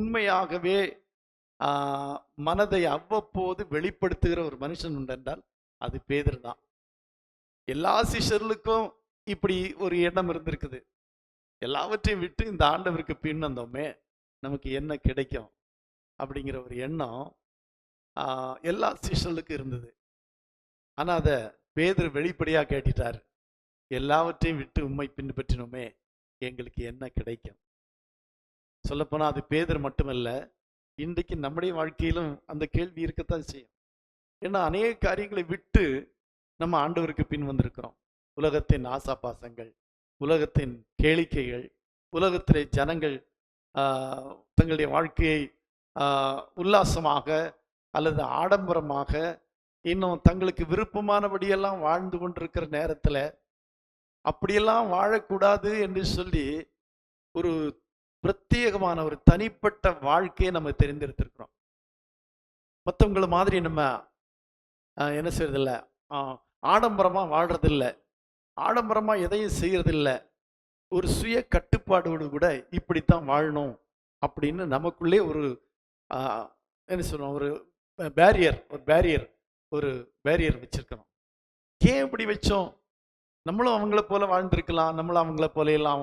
உண்மையாகவே மனதை அவ்வப்போது வெளிப்படுத்துகிற ஒரு மனுஷன் உண்டு என்றால் அது பேதுரு தான். எல்லா சிஷ்யர்களுக்கும் இப்படி ஒரு எண்ணம் இருந்திருக்குது. எல்லாவற்றையும் விட்டு இந்த ஆண்டவருக்கு பின் வந்தோமே, நமக்கு என்ன கிடைக்கும் அப்படிங்கிற ஒரு எண்ணம் எல்லா சிஷ்யர்களுக்கும் இருந்தது. ஆனா அதை பேதுரு வெளிப்படையா கேட்டுட்டார். எல்லாவற்றையும் விட்டு உண்மை பின்பற்றினோமே, எங்களுக்கு என்ன கிடைக்கும்? சொல்லப்போனா அது பேதுரு மட்டுமல்ல, இன்றைக்கு நம்முடைய வாழ்க்கையிலும் அந்த கேள்வி இருக்கத்தான் செய்யும். ஏன்னா அநேக காரியங்களை விட்டு நம்ம ஆண்டவருக்கு பின் வந்திருக்கிறோம். உலகத்தின் ஆசாபாசங்கள், உலகத்தின் கேளிக்கைகள், உலகத்திலே ஜனங்கள் தங்களுடைய வாழ்க்கையை உல்லாசமாக அல்லது ஆடம்பரமாக இன்னும் தங்களுக்கு விருப்பமானபடியெல்லாம் வாழ்ந்து கொண்டிருக்கிற நேரத்தில் அப்படியெல்லாம் வாழக்கூடாது என்று சொல்லி ஒரு பிரத்யேகமான ஒரு தனிப்பட்ட வாழ்க்கையை நம்ம தெரிந்தெடுத்திருக்கிறோம். மற்றவங்கள மாதிரி நம்ம என்ன செய்யறதில்லை, ஆடம்பரமாக வாழ்றதில்லை, ஆடம்பரமாக எதையும் செய்யறதில்லை. ஒரு சுய கட்டுப்பாடோடு கூட இப்படித்தான் வாழணும் அப்படின்னு நமக்குள்ளே ஒரு என்ன சொல்றோம், ஒரு பேரியர் வச்சிருக்கிறோம். ஏன் இப்படி வச்சோம்? நம்மளும் அவங்கள போல வாழ்ந்திருக்கலாம், நம்மளும் அவங்கள போல எல்லாம்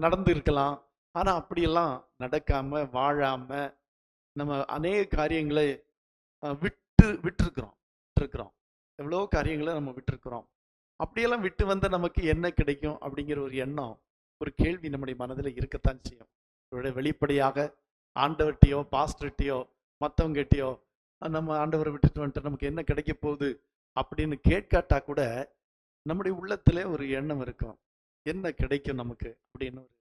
நடந்து இருக்கலாம். ஆனா அப்படியெல்லாம் நடக்காம வாழாம நம்ம அநேக காரியங்களை விட்டுருக்கிறோம். எவ்வளோ காரியங்களை நம்ம விட்டுருக்கிறோம். அப்படியெல்லாம் விட்டு வந்த நமக்கு என்ன கிடைக்கும் அப்படிங்கிற ஒரு எண்ணம், ஒரு கேள்வி நம்முடைய மனதில் இருக்கத்தான் செய்யும். வெளிப்படையாக ஆண்டவர்கிட்டையோ பாஸ்டர்கிட்டையோ மற்றவங்ககிட்டையோ நம்ம ஆண்டவரை விட்டுட்டு வந்துட்டு நமக்கு என்ன கிடைக்க போகுது அப்படின்னு கேட்காட்டா கூட நம்முடைய உள்ளத்திலே ஒரு எண்ணம் இருக்கும், என்ன கிடைக்கும் நமக்கு அப்படின்னு ஒரு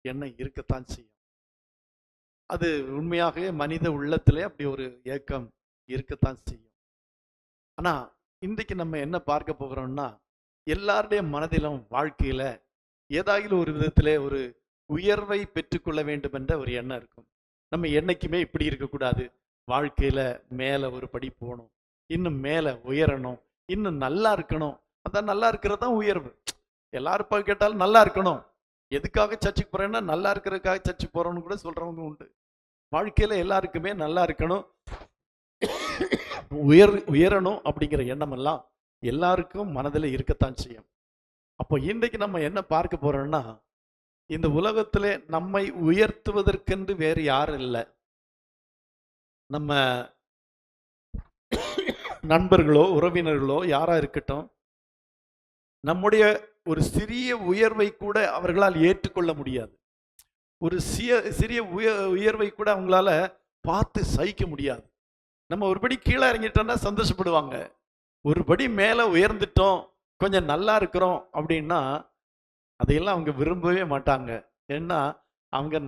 எண்ணம் இருக்கத்தான் செய்யும். அது உண்மையாகவே மனித உள்ளத்திலே அப்படி ஒரு ஏக்கம் இருக்கத்தான் செய்யும். ஆனா இன்றைக்கு நம்ம என்ன பார்க்க போகிறோம்னா, எல்லாருடைய மனதிலும் வாழ்க்கையில ஏதாயிலும் ஒரு விதத்திலே ஒரு உயர்வை பெற்றுக்கொள்ள வேண்டும் என்ற ஒரு எண்ணம் இருக்கும். நம்ம என்னைக்குமே இப்படி இருக்கக்கூடாது, வாழ்க்கையில மேல ஒரு படி போகணும், இன்னும் மேல உயரணும், இன்னும் நல்லா இருக்கணும். அதான் நல்லா இருக்கிறது தான் உயர்வு. எல்லாரும் கேட்டாலும் நல்லா இருக்கணும். எதுக்காக சர்ச்சுக்கு போறேன்னா நல்லா இருக்கிறதுக்காக சர்ச்சுக்கு போறோம்னு கூட சொல்றவங்க உண்டு. வாழ்க்கையில எல்லாருக்குமே நல்லா இருக்கணும், உயரணும் அப்படிங்கிற எண்ணம் எல்லாம் எல்லாருக்கும் மனதில் இருக்கத்தான் செய்யும். அப்போ இன்றைக்கு நம்ம என்ன பார்க்க போறோம்னா, இந்த உலகத்திலே நம்மை உயர்த்துவதற்கென்று வேறு யாரும் இல்லை. நம்ம நண்பர்களோ உறவினர்களோ யாரா இருக்கட்டும், நம்முடைய ஒரு சிறிய உயர்வை கூட அவர்களால் ஏற்றுக்கொள்ள முடியாது. ஒரு சிறிய உயர்வை கூட அவங்களால பார்த்து சகிக்க முடியாது. நம்ம ஒருபடி கீழே இறங்கிட்டோம்னா சந்தோஷப்படுவாங்க, ஒருபடி மேலே உயர்ந்துட்டோம், கொஞ்சம் நல்லா இருக்கிறோம் அப்படின்னா அதையெல்லாம் அவங்க விரும்பவே மாட்டாங்க. ஏன்னா அவங்க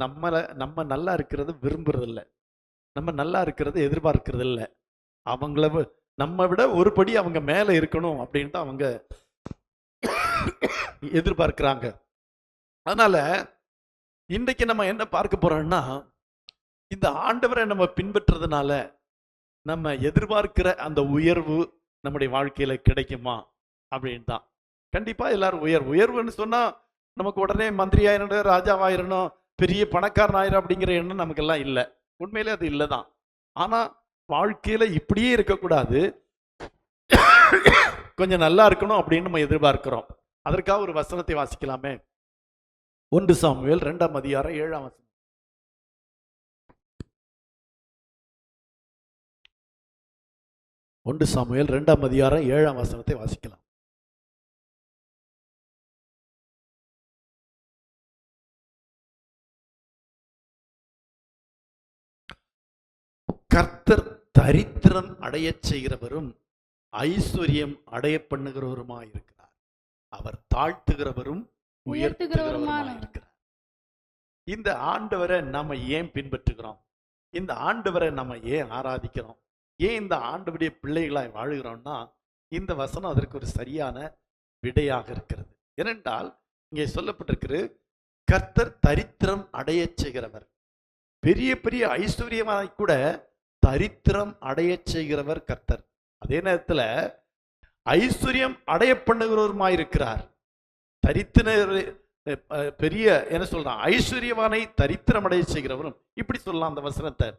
நம்ம நல்லா இருக்கிறது விரும்புறதில்லை, நம்ம நல்லா இருக்கிறது எதிர்பார்க்கறது இல்லை. அவங்கள நம்ம விட ஒரு படி அவங்க மேலே இருக்கணும் அப்படின்ட்டு அவங்க எதிர்பார்க்கிறாங்க. அதனால இன்றைக்கு நம்ம என்ன பார்க்க போறோம்னா, இந்த ஆண்டவரை நம்ம பின்பற்றுறதுனால நம்ம எதிர்பார்க்கிற அந்த உயர்வு நம்முடைய வாழ்க்கையில கிடைக்குமா அப்படின்னு தான். கண்டிப்பா எல்லாரும் உயர்வுன்னு சொன்னா நமக்கு உடனே மந்திரி ஆயிரணும், ராஜாவாயிரணும், பெரிய பணக்காரன் ஆயிரம் அப்படிங்கிற எண்ணம் நமக்கெல்லாம் இல்லை. உண்மையிலே அது இல்லைதான். ஆனா வாழ்க்கையில இப்படியே இருக்கக்கூடாது, கொஞ்சம் நல்லா இருக்கணும் அப்படின்னு நம்ம எதிர்பார்க்கிறோம். அதற்காக ஒரு வசனத்தை வாசிக்கலாமே. 1 சாமுவேல் 2ஆம் அதிகாரம் 7ஆம் வசனம். 1 சாமுவேல் 2ஆம் அதிகாரம் 7ஆம் வசனத்தை வாசிக்கலாம். கர்த்தர் தரித்திரம் அடைய செய்கிறவரும் ஐஸ்வர்யம் அடைய பண்ணுகிறவருமாய் இருக்கிறார். அவர் தாழ்த்துகிறவரும் உயர்த்துகிறவருமாய் இருக்கிறார். இந்த ஆண்டவரை நாம ஏன் பின்பற்றுகிறோம்? இந்த ஆண்டவரை நம்ம ஏன் ஆராதிக்கிறோம்? ஏன் இந்த ஆண்டவருடைய பிள்ளைகளாய் வாழுகிறோம்னா, இந்த வசனம் அதற்கு ஒரு சரியான விடையாக இருக்கிறது. ஏனென்றால் இங்கே சொல்லப்பட்டிருக்கிறது, கர்த்தர் தரித்திரம் அடைய செய்கிறவர். பெரிய பெரிய ஐஸ்வர்யமாய் கூட தரித்திரம் அடைய செய்கிறவர் கர்த்தர். அதே நேரத்தில் ஐஸ்வர்யம் அடைய பண்ணுகிறவருமாய் இருக்கிறார். பெரிய என்ன சொல்றான், ஐஸ்வர்யவானை தரித்திரமடைய செய்கிறவரும், இப்படி சொல்லலாம் அந்த வசனத்தை.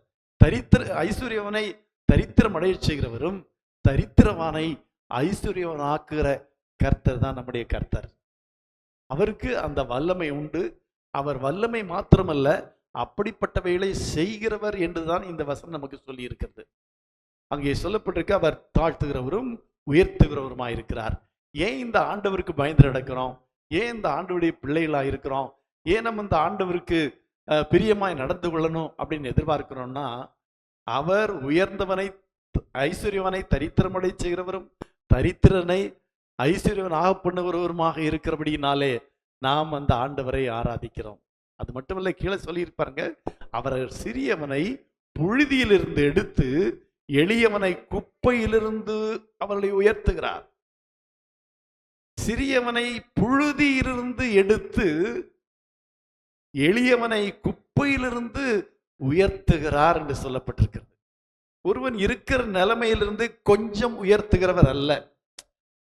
ஐஸ்வர்யவனை தரித்திரமடைய செய்கிறவரும் தரித்திரவானை ஐஸ்வர்யவனாக்குகிற கர்த்தர் தான் நம்முடைய கர்த்தர். அவருக்கு அந்த வல்லமை உண்டு. அவர் வல்லமை மாத்திரமல்ல, அப்படிப்பட்டவைகளை செய்கிறவர் என்றுதான் இந்த வசனம் நமக்கு சொல்லி இருக்கிறது. அங்கே சொல்லப்பட்டிருக்க அவர் தாழ்த்துகிறவரும் உயர்த்துகிறவருமாயிருக்கிறார். ஏன் இந்த ஆண்டவருக்கு பயந்து நடக்கிறோம்? ஏன் இந்த ஆண்டவருடைய பிள்ளைகளாக இருக்கிறோம்? ஏன் நம்ம இந்த ஆண்டவருக்கு பிரியமாய் நடந்து கொள்ளணும் அப்படின்னு எதிர்பார்க்கிறோம்னா, அவர் உயர்ந்தவனை ஐஸ்வர்யவனை தரித்திரமடை செய்கிறவரும் தரித்திரனை ஐஸ்வர்யவனாக பண்ணுகிறவருமாக இருக்கிறபடினாலே நாம் அந்த ஆண்டவரை ஆராதிக்கிறோம். அது மட்டுமல்ல, கீழே சொல்லியிருப்பாருங்க, அவர் சிறியவனை புழுதியிலிருந்து எடுத்து எளியவனை குப்பையிலிருந்து அவர்களை உயர்த்துகிறார். சிறியவனை புழுதியிலிருந்து எடுத்து எளியவனை குப்பையிலிருந்து உயர்த்துகிறார் என்று சொல்லப்பட்டிருக்கிறது. ஒருவன் இருக்கிற நிலைமையிலிருந்து கொஞ்சம் உயர்த்துகிறவர் அல்ல.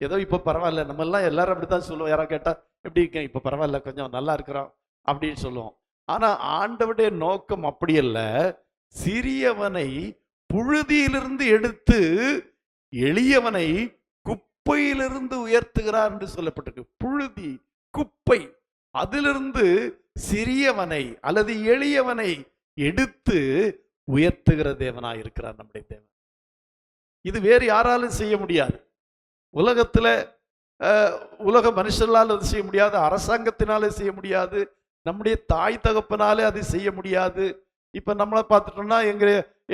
ஏதோ இப்ப பரவாயில்ல, நம்ம எல்லாம் எல்லாரும் அப்படித்தான் சொல்லுவோம். யாரா கேட்டா எப்படி இருக்கேன், இப்ப பரவாயில்ல, கொஞ்சம் நல்லா இருக்கிறோம் அப்படின்னு சொல்லுவோம். ஆனா ஆண்டவருடைய நோக்கம் அப்படி அல்ல. சிறியவனை புழுதியிலிருந்து எடுத்து எளியவனை குப்பையிலிருந்து உயர்த்துகிறார் என்று சொல்லப்பட்டிருக்கு. புழுதி, குப்பை, அதிலிருந்து சிறியவனை அல்லது எளியவனை எடுத்து உயர்த்துகிற தேவனாய் இருக்கிறார் நம்முடைய தேவன். இது வேறு யாராலும் செய்ய முடியாது. உலகத்துல உலக மனுஷர்களால் அது செய்ய முடியாது, அரசாங்கத்தினாலே செய்ய முடியாது, நம்முடைய தாய் தகப்பனாலே அது செய்ய முடியாது. இப்ப நம்மளை பார்த்துட்டோம்னா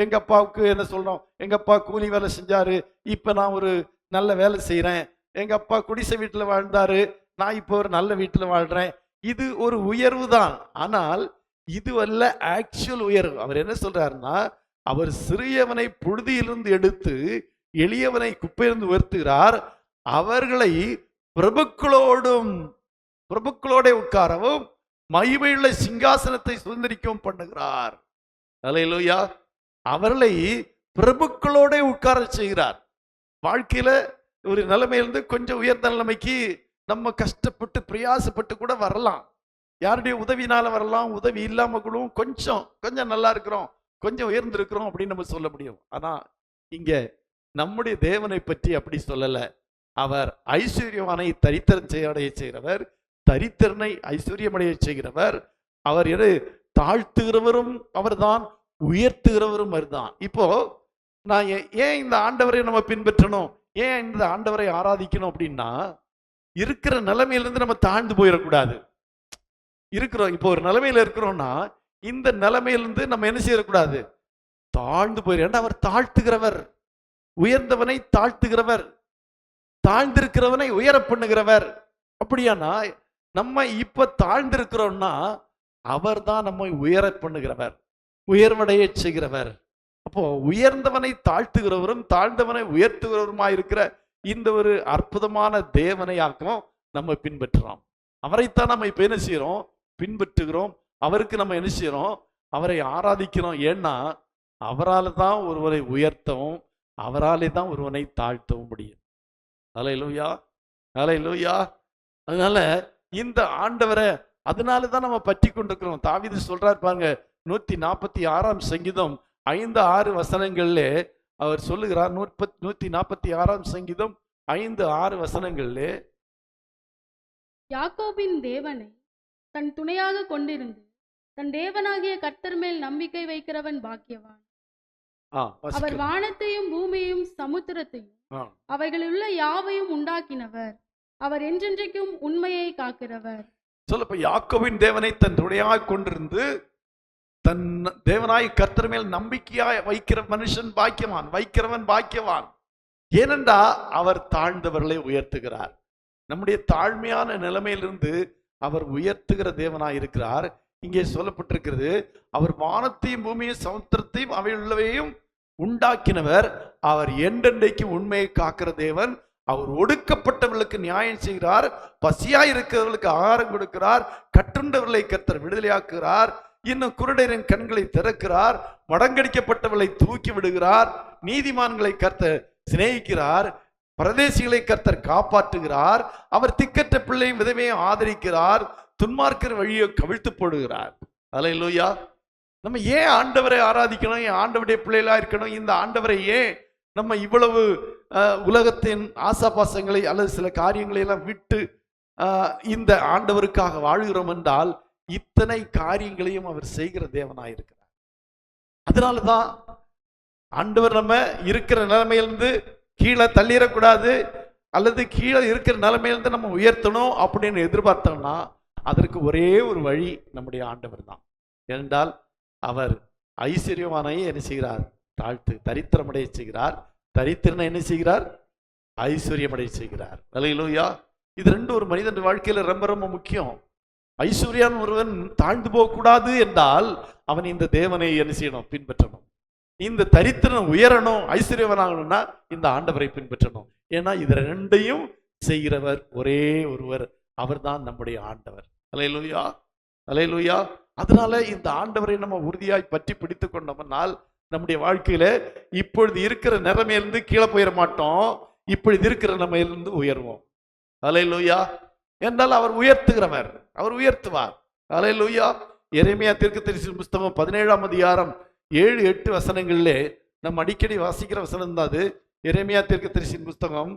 எங்க அப்பாவுக்கு என்ன சொல்றோம், எங்க அப்பா கூலி வேலை செஞ்சாரு, இப்ப நான் ஒரு நல்ல வேலை செய்யறேன். எங்க அப்பா குடிசை வீட்டுல வாழ்ந்தாரு, நான் இப்போ ஒரு நல்ல வீட்டுல வாழ்றேன். இது ஒரு உயர்வு தான். ஆனால் இது அல்ல ஆக்சுவல் உயர்வு. அவர் என்ன சொல்றாருன்னா, அவர் சிறியவனை புழுதியிலிருந்து எடுத்து எளியவனை குப்பையிலிருந்து உயர்த்துகிறார். அவர்களை பிரபுக்களோட உட்காரவும் மகிமையுள்ள சிங்காசனத்தை சுதந்திரிக்கவும் பண்ணுகிறார். அல்லேலூயா. அவர்களை பிரபுக்களோட உட்கார செய்கிறார். வாழ்க்கையில ஒரு நிலைமையிலிருந்து கொஞ்சம் உயர்ந்த நிலைமைக்கு நம்ம கஷ்டப்பட்டு பிரயாசப்பட்டு கூட வரலாம். யாருடைய உதவினால வரலாம், உதவி இல்லாம கூட கொஞ்சம் நல்லா இருக்கிறோம், கொஞ்சம் உயர்ந்திருக்கிறோம் அப்படின்னு நம்ம சொல்ல முடியும். ஆனா இங்க நம்முடைய தேவனை பற்றி அப்படி சொல்லல. அவர் ஐஸ்வர்யவானை தரித்திரமடைய செய்கிறவர், தரித்திரனை ஐஸ்வர்யமடைய செய்கிறவர். அவர் எது தாழ்த்துகிறவரும் அவர்தான், உயர்த்துகிறவரும் அவர்தான். இப்போ நான் ஏன் இந்த ஆண்டவரை நம்ம பின்பற்றணும், ஏன் இந்த ஆண்டவரை ஆராதிக்கணும் அப்படின்னா, இருக்கிற நிலைமையிலிருந்து நம்ம தாழ்ந்து போயிடக்கூடாது. இருக்கிறோம், இப்போ ஒரு நிலைமையில இருக்கிறோம்னா இந்த நிலைமையிலிருந்து நம்ம என்ன செய்யக்கூடாது, தாழ்ந்து போயிடும். அவர் தாழ்த்துகிறவர், உயர்ந்தவனை தாழ்த்துகிறவர், தாழ்ந்திருக்கிறவனை உயர பண்ணுகிறவர். அப்படியானா நம்ம இப்ப தாழ்ந்திருக்கிறோம்னா அவர் தான் நம்மை உயர பண்ணுகிறவர், உயர்வடைய செய்கிறவர். அப்போ உயர்ந்தவனை தாழ்த்துகிறவரும் தாழ்ந்தவனை உயர்த்துகிறவருமாயிருக்கிற இந்த ஒரு அற்புதமான தேவனையாக்கம் நம்ம பின்பற்றுறோம். அவரைத்தான் நம்ம இப்ப என்ன செய்யறோம், பின்பற்றுகிறோம். அவருக்கு நம்ம என்ன செய்யறோம், அவரை ஆராதிக்கிறோம். ஏன்னா அவரால் தான் ஒருவரை உயர்த்தவும் அவராலே தான் ஒருவனை தாழ்த்தவும் முடியும். அல்லேலூயா, அல்லேலூயா. அதனால இந்த ஆண்டவரை அதனால தான் நம்ம பற்றி கொண்டிருக்கிறோம். தாவீது சொல்றாரு பாருங்க, 146 சங்கீதம் 5-6 வசனங்கள்ல அவர் சொல்லுகிறார். 146 சங்கீதம் 5-6 வசனங்கள்ல, யாக்கோபின் தேவனை தன் துணையாக கொண்டிருந்து தன் தேவனாகிய கர்த்தர் மேல் நம்பிக்கை வைக்கிறவன் பாக்கியவான். அவர் வானத்தையும் பூமியையும் சமுத்திரத்தையும் அவைகளிலுள்ள யாவையும் உண்டாக்கினவர். அவர் என்றென்றைக்கும் உண்மையை காக்கிறவர். சொல்லப்ப யாக்கோபின் தேவனை தன் துணையாக கொண்டிருந்து தன் தேவனாய் கர்த்தர் மேல் நம்பிக்கையாய் வைக்கிற மனுஷன் பாக்கியவான், வைக்கிறவன் பாக்கியவான். ஏனென்றா அவர் தாழ்ந்தவர்களை உயர்த்துகிறார். நம்முடைய தாழ்மையான நிலைமையிலிருந்து அவர் உயர்த்துகிற தேவனாய் இருக்கிறார். இங்கே சொல்லப்பட்டிருக்கிறது, அவர் வானத்தையும் பூமியையும் சமுத்திரத்தையும் அவையுள்ளவையும் உண்டாக்கினவர். அவர் என்றென்றைக்கு உண்மையை காக்கிற தேவன். அவர் ஒடுக்கப்பட்டவர்களுக்கு நியாயம் செய்கிறார், பசியாய் இருக்கிறவர்களுக்கு ஆகாரம் கொடுக்கிறார், கட்டுண்டவர்களை கர்த்தர் விடுதலையாக்குகிறார், இன்னும் குருடரின் கண்களை திறக்கிறார், மடங்கடிக்கப்பட்டவர்களை தூக்கி விடுகிறார், நீதிமான்களை கர்த்தர் சிநேகிக்கிறார், பரதேசிகளை கர்த்தர் காப்பாற்றுகிறார், அவர் திக்கற்ற பிள்ளையும் விதவையும் ஆதரிக்கிறார், துன்மார்க்கர் வழியை கவிழ்த்து போடுகிறார். அல்லேலூயா. நம்ம ஏன் ஆண்டவரை ஆராதிக்கணும், ஏன் ஆண்டவருடைய பிள்ளைகளா இருக்கணும், இந்த ஆண்டவரை ஏன் நம்ம இவ்வளவு உலகத்தின் ஆசாபாசங்களை அல்லது சில காரியங்களை எல்லாம் விட்டு இந்த ஆண்டவருக்காக வாழ்கிறோம் என்றால் இத்தனை காரியங்களையும் அவர் செய்கிற தேவனாயிருக்கிறார். அதனாலதான் ஆண்டவர் நம்ம இருக்கிற நிலைமையிலிருந்து கீழே தள்ளிடக்கூடாது, அல்லது கீழே இருக்கிற நிலைமையிலிருந்து நம்ம உயர்த்தணும் அப்படின்னு எதிர்பார்த்தோம்னா அதற்கு ஒரே ஒரு வழி நம்முடைய ஆண்டவர் தான். ஏனென்றால் அவர் ஐஸ்வர்யவானையே என்ன செய்கிறார், தாழ்த்து தரித்திரமடைய செய்கிறார். தரித்திரனை என்ன செய்கிறார், ஐஸ்வர்யமடைய செய்கிறார். அல்லேலூயா. இது ரெண்டு ஒரு மனிதன் வாழ்க்கையில ரொம்ப ரொம்ப முக்கியம். ஐஸ்வர்யான் ஒருவன் தாழ்ந்து போகக்கூடாது என்றால் அவன் இந்த தேவனை என்ன செய்யணும், பின்பற்றணும். இந்த தரித்திரன் உயரணும், ஐஸ்வர்யவனாகணும்னா இந்த ஆண்டவரை பின்பற்றணும். ஏன்னா இது ரெண்டையும் செய்கிறவர் ஒரே ஒருவர், அவர்தான் நம்முடைய ஆண்டவர். அல்லேலூயா, அல்லேலூயா. அதனால இந்த ஆண்டவரை நம்ம உறுதியாய் பற்றி பிடித்து கொண்டோம்னால் நம்முடைய வாழ்க்கையில இப்பொழுது இருக்கிற நிலைமையிலிருந்து கீழே போயிட மாட்டோம், இப்பொழுது இருக்கிற நிலைமையிலிருந்து உயர்வோம். அல்லேலூயா. என்றால் அவர் உயர்த்துகிறவர், அவர் உயர்த்துவார். அல்லேலூயா. எரேமியா தீர்க்கதரிசி புத்தகம் 17ஆம் அதிகாரம் 7-8 வசனங்களிலே நம்ம அடிக்கடி வாசிக்கிற வசனம் தான் அது. எரேமியா தீர்க்கதரிசியின் புத்தகம்.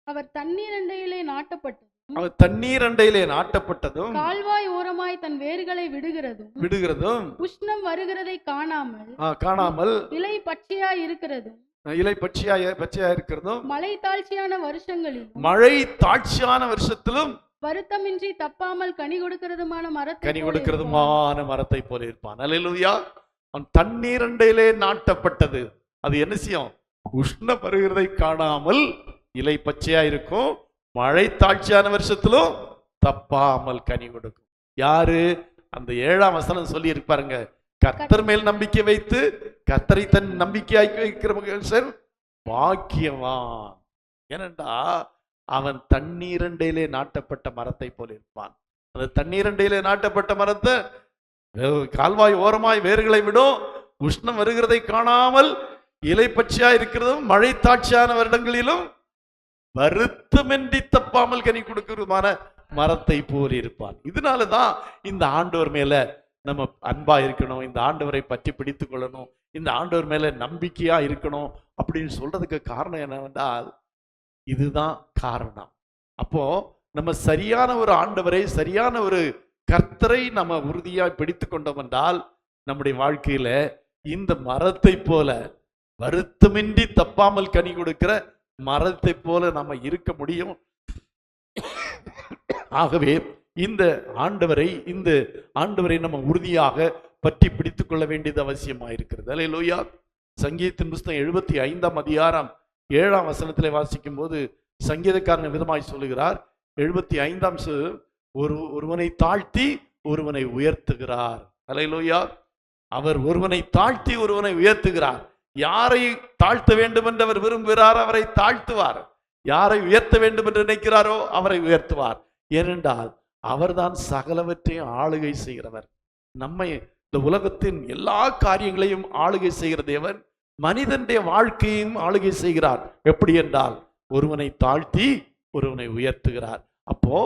அவர் தண்ணீர் அண்டையிலே நாட்டப்பட்டதும், அவர் தண்ணீர் அண்டையிலே நாட்டப்பட்டதும், கால்வாய் ஓரமாய் தன் வேர்களை விடுகிறதும், உஷ்ணம் வருகிறதை காணாமல் இலை பச்சையாய் இருக்கிறதும், இலை பச்சையா இருக்கிறதும், மழை தாழ்ச்சியான வருஷத்திலும் வருத்தமின்றி தப்பாமல் கனி கொடுக்கிறதுமான மரத்தை போல இருப்பான். அல்லேலூயா. அவன் தண்ணீர் அண்டையிலே நாட்டப்பட்டது. அது என்ன செய்யும், உஷ்ணம் வருகிறதை காணாமல் இலை பச்சையா இருக்கும், மழை தாழ்ச்சியான வருஷத்திலும் தப்பாமல் கனி கொடுக்கும். யாரு? அந்த 7ஆம் வசனம் சொல்லி இருப்பாருங்க, கர்த்தர் மேல் நம்பிக்கை வைத்து கர்த்தரை தன் நம்பிக்கையாக்கி வைக்கிற மனுஷன் பாக்கியவான். ஏனென்றா அவன் தண்ணீரண்டையிலே நாட்டப்பட்ட மரத்தை போல இருப்பான். அந்த தண்ணீரண்டையிலே நாட்டப்பட்ட மரத்தை கால்வாய் ஓரமாய் வேர்களை விடும், உஷ்ணம் வருகிறதை காணாமல் இலை பச்சையா இருக்கிறதும், மழை தாட்சியான வருடங்களிலும் வருத்தமின்றி தப்பாமல் கனி கொடுக்கிறதுமான மரத்தை போல் இருப்பான். இதனாலதான் இந்த ஆண்டவர் மேல நம்ம அன்பா இருக்கணும், இந்த ஆண்டவரை பற்றி பிடித்து கொள்ளணும், இந்த ஆண்டவர் மேல நம்பிக்கையா இருக்கணும் அப்படின்னு சொல்றதுக்கு காரணம் என்னவென்றால் இதுதான் காரணம். அப்போ நம்ம சரியான ஒரு ஆண்டவரை, சரியான ஒரு கர்த்தரை நம்ம உறுதியாய் பிடித்து கொண்டோம் என்றால் நம்முடைய வாழ்க்கையில இந்த மரத்தை போல வருத்தமின்றி தப்பாமல் கனி கொடுக்கிற மரத்தை போல நம்ம இருக்க முடியும். ஆகவே இந்த ஆண்டவரை நம்ம உறுதியாக பற்றி பிடித்துக் கொள்ள வேண்டியது அவசியமாயிருக்கிறது. அல்லேலூயா. சங்கீதத்தின் புத்தகம் 75ஆம் அதிகாரம் 7ஆம் வசனத்திலே வாசிக்கும் போது சங்கீதக்காரன் விதமாய் சொல்லுகிறார், 75ஆம் ஒருவனை தாழ்த்தி ஒருவனை உயர்த்துகிறார். அல்லேலூயா. அவர் ஒருவனை தாழ்த்தி ஒருவனை உயர்த்துகிறார். யாரை தாழ்த்த வேண்டும் என்று அவர் விரும்புகிறார் அவரை தாழ்த்துவார், யாரை உயர்த்த வேண்டும் என்று நினைக்கிறாரோ அவரை உயர்த்துவார். ஏனென்றால் அவர்தான் சகலவற்றையும் ஆளுகை செய்கிறவர். நம்மை இந்த உலகத்தின் எல்லா காரியங்களையும் ஆளுகை செய்கிற தேவன் மனிதனுடைய வாழ்க்கையும் ஆளுகை செய்கிறார். எப்படி என்றால் ஒருவனை தாழ்த்தி ஒருவனை உயர்த்துகிறார். அப்போ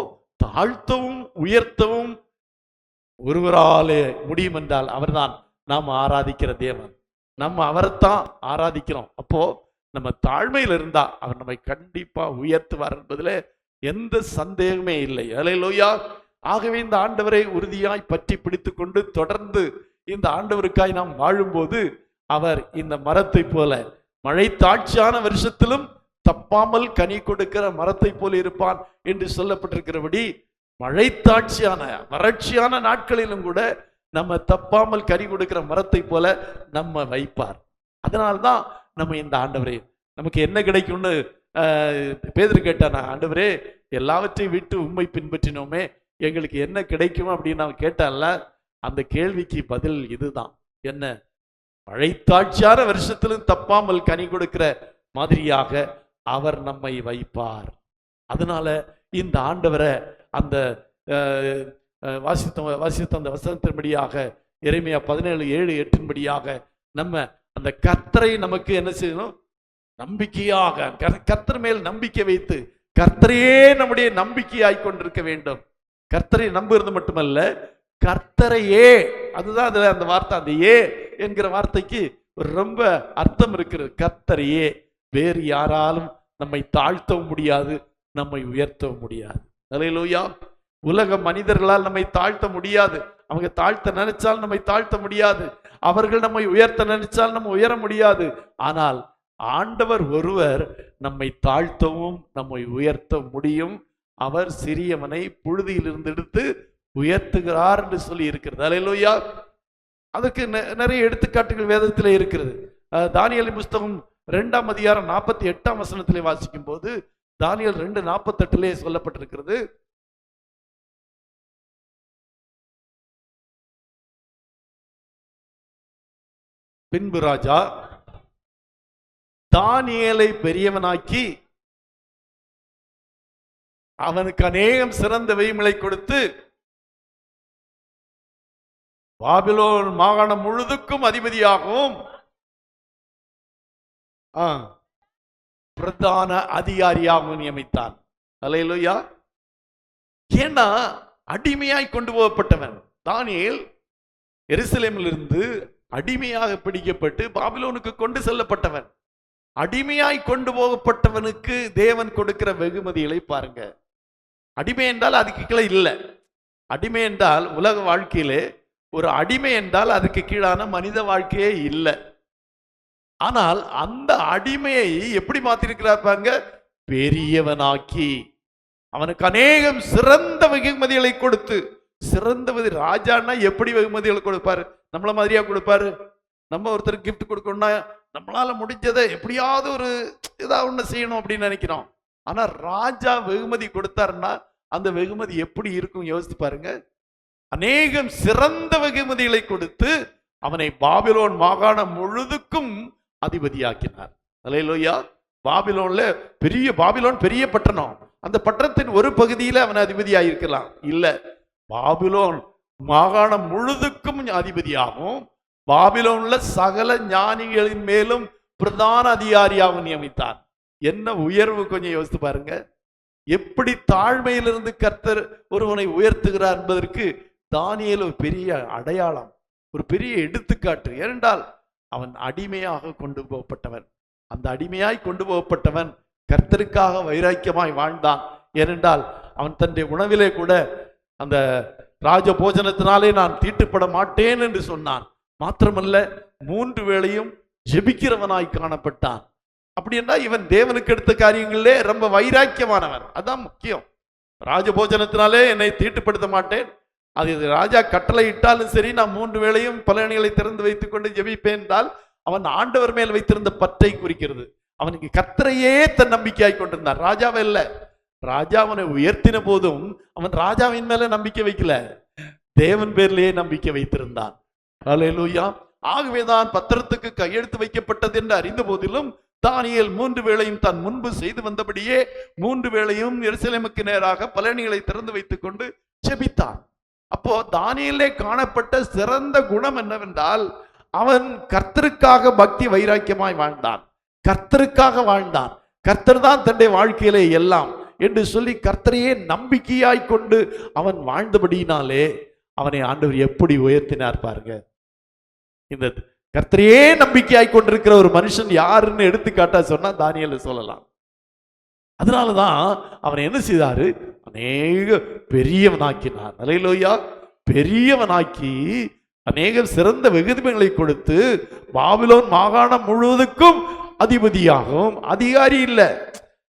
தாழ்த்தவும் உயர்த்தவும் ஒருவராலே முடியும் என்றால் அவர்தான் நாம் ஆராதிக்கிற தேவன். நம்ம அவரைத்தான் ஆராதிக்கிறோம். அப்போ நம்ம தாழ்மையில் இருந்தா அவர் நம்மை கண்டிப்பா உயர்த்துவார் என்பதில் எந்த சந்தேகமே இல்லை. அல்லேலூயா. ஆகவே இந்த ஆண்டவரை உறுதியாய் பற்றி பிடித்து கொண்டு தொடர்ந்து இந்த ஆண்டவருக்காய் நாம் வாழும்போது அவர் இந்த மரத்தை போல மழை தாட்சியான வருஷத்திலும் தப்பாமல் கனி கொடுக்கிற மரத்தை போல இருப்பான் என்று சொல்லப்பட்டிருக்கிறபடி மழை தாட்சியான வறட்சியான நாட்களிலும் கூட நம்ம தப்பாமல் கனி கொடுக்கிற மரத்தை போல நம்ம வைப்பார். அதனால்தான் நம்ம இந்த ஆண்டவரே நமக்கு என்ன கிடைக்கும்னு பேதுரு கேட்டானா, ஆண்டவரே எல்லாவற்றையும் விட்டு உம்மை பின்பற்றினோமே எங்களுக்கு என்ன கிடைக்கும் அப்படின்னு நான் கேட்டான்ல, அந்த கேள்விக்கு பதில் இதுதான். என்ன? மழை தாட்சியான வருஷத்திலும் தப்பாமல் கனி கொடுக்கிற மாதிரியாக அவர் நம்மை வைப்பார். அதனால இந்த ஆண்டவரை அந்த வாசித்த அந்த வசனத்தின்படியாக எரேமியா 17:7-8 நம்ம அந்த கர்த்தரை நமக்கு என்ன செய்யணும்? நம்பிக்கையாக கர்த்தர் மேல் நம்பிக்கை வைத்து கர்த்தரையே நம்முடைய நம்பிக்கையாய் கொண்டிருக்க வேண்டும். கர்த்தரை நம்புறது மட்டுமல்ல, கர்த்தரையே, அதுதான் அதுல அந்த வார்த்தை, அந்த ஏ என்கிற வார்த்தைக்கு ரொம்ப அர்த்தம் இருக்கிறது. கர்த்தரையே, வேறு யாராலும் நம்மை தாழ்த்தவும் முடியாது, நம்மை உயர்த்தவும் முடியாது. அல்லேலூயா. உலக மனிதர்களால் நம்மை தாழ்த்த முடியாது. அவங்க தாழ்த்த நினைச்சால் நம்மை தாழ்த்த முடியாது. அவர்கள் நம்மை உயர்த்த நினைச்சால் நம்ம உயர முடியாது. ஆனால் ஆண்டவர் ஒருவர் நம்மை தாழ்த்தவும் நம்மை உயர்த்த முடியும். அவர் சிறியவனை புழுதியிலிருந்து எடுத்து உயர்த்துகிறார் என்று சொல்லி இருக்கிறது. அல்லேலூயா. அதுக்கு நிறைய எடுத்துக்காட்டுகள் வேதத்திலே இருக்கிறது. தானியேலின் புஸ்தகம் 2ஆம் அதிகாரம் 48ஆம் வசனத்திலே வாசிக்கும் போது, தானியேல் 2:48 சொல்லப்பட்டிருக்கிறது, பின்பு ராஜா தானியேலை பெரியவனாக்கி அவனுக்கு அநேகம் சிறந்த வெய்மலை கொடுத்து பாபிலோன் மாகாணம் முழுதுக்கும் அதிபதியாகவும் பிரதான அதிகாரியாகவும் நியமித்தான். அல்லேலூயா. ஏன்னா அடிமையாய் கொண்டு போகப்பட்டவன் தானியேல் எருசலேமிலிருந்து அடிமையாக பிடிக்கப்பட்டு பாபிலோனுக்கு கொண்டு செல்லப்பட்டவன். அடிமையாய் கொண்டு போகப்பட்டவனுக்கு தேவன் கொடுக்கிற வெகுமதிகளை பாருங்க. அடிமை என்றால் அதுக்கு கீழே இல்லை. அடிமை என்றால் உலக வாழ்க்கையிலே ஒரு அடிமை என்றால் அதுக்கு கீழான மனித வாழ்க்கையே இல்லை. ஆனால் அந்த அடிமையை எப்படி மாத்திருக்கிறார் பாருங்க, பெரியவனாக்கி அவனுக்கு அநேகம் சிறந்த வெகுமதிகளை கொடுத்து. சிறந்த ராஜான்னா எப்படி வெகுமதிகளை கொடுப்பாரு? நம்மள மாதிரியா கொடுப்பாரு? நம்ம ஒருத்தருக்கு கிஃப்ட் கொடுக்கணும்னா நம்மளால முடிஞ்சதை எப்படியாவது ஒரு ஏதாவது ஒண்ணு செய்யணும் அப்படின்னு நினைக்கிறோம். ஆனா ராஜா வெகுமதி கொடுத்தாருன்னா அந்த வெகுமதி எப்படி இருக்கும் யோசித்து பாருங்க. அநேகம் சிறந்த வெகுமதிகளை கொடுத்து அவனை பாபிலோன் மாகாணம் முழுதுக்கும் அதிபதியாக்கினார். அல்லேலூயா. பாபிலோன்ல பாபிலோன் பெரிய பட்டணம். அந்த பட்டணத்தின் ஒரு பகுதியில அவன் அதிபதியாயிருக்கலாம். இல்ல, பாபிலோன் மாகாணம் முழுதுக்கும் அதிபதியாகவும் பாபிலோன்ல சகல ஞானிகளின் மேலும் பிரதான அதிகாரியாகவும் நியமித்தார். என்ன உயர்வு கொஞ்சம் யோசித்து பாருங்க. எப்படி தாழ்மையிலிருந்து கர்த்தர் ஒருவனை உயர்த்துகிறார் என்பதற்கு தானியேல் ஒரு பெரிய அடையாளம், ஒரு பெரிய எடுத்துக்காட்டு. ஏனென்றால் அவன் அடிமையாக கொண்டு போகப்பட்டவன். அந்த அடிமையாய் கொண்டு போகப்பட்டவன் கர்த்தருக்காக வைராக்கியமாய் வாழ்ந்தான். ஏனென்றால் அவன் தன்னுடைய உணவிலே கூட அந்த ராஜ போஜனத்தினாலே நான் தீட்டுப்பட மாட்டேன் என்று சொன்னான். மாத்திரமல்ல 3 வேளையும் ஜெபிக்கிறவனாய் காணப்பட்டான். அப்படின்னா இவன் தேவனுக்கு எடுத்த காரியங்களிலே ரொம்ப வைராக்கியமானவன். அதான் முக்கியம். ராஜபோஜனத்தினாலே என்னை தீட்டுப்படுத்த மாட்டேன், அது ராஜா கட்டளை இட்டாலும் சரி நான் 3 வேளையும் பலகணிகளை திறந்து வைத்துக் கொண்டு ஜெபிப்பேன் என்றால் அவன் ஆண்டவர் மேல் வைத்திருந்த பற்றை குறிக்கிறது. அவனுக்கு கர்த்தரையே தன் நம்பிக்கையாய் கொண்டிருந்தான், ராஜாவை இல்லை. ராஜா அவனை உயர்த்தின போதும் அவன் ராஜாவின் மேல நம்பிக்கை வைக்கல, தேவன் பேர்லயே நம்பிக்கை வைத்திருந்தான். அல்லேலூயா. ஆகவேதான் பத்திரத்துக்கு கையெழுத்து வைக்கப்பட்டது என்று அறிந்த போதிலும் தானியேல் 3 வேளையும் தான் முன்பு செய்து வந்தபடியே 3 வேளையும் எருசலேமுக்கு நேராக பலகணிகளை திறந்து வைத்துக் கொண்டு ஜெபித்தான். அப்போ தானியேலே காணப்பட்ட சிறந்த குணம் என்னவென்றால் அவன் கர்த்தருக்காக பக்தி வைராக்கியமாய் வாழ்ந்தான், கர்த்தருக்காக வாழ்ந்தான். கர்த்தர் தான் தன்னுடைய வாழ்க்கையிலே எல்லாம் என்று சொல்லி கர்த்தரையே நம்பிக்கையாய் கொண்டு அவன் வாழ்ந்தபடியினாலே அவனை ஆண்டவர் எப்படி உயர்த்தினார் பாருங்க. இந்த கர்த்தரையே நம்பிக்கையாய் கொண்டிருக்கிற ஒரு மனுஷன் யாருன்னு எடுத்துக்காட்டா சொன்னா தானியேலை சொல்லலாம். அதனாலதான் அவனை என்ன செய்தாரு, அநேக பெரியவனாக்கினார். அல்லேலூயா. பெரியவனாக்கி அநேக சிறந்த வெகுமதிகளை கொடுத்து பாபிலோன் மாகாணம் முழுவதுக்கும் அதிபதியாகும். அதிகாரி இல்ல,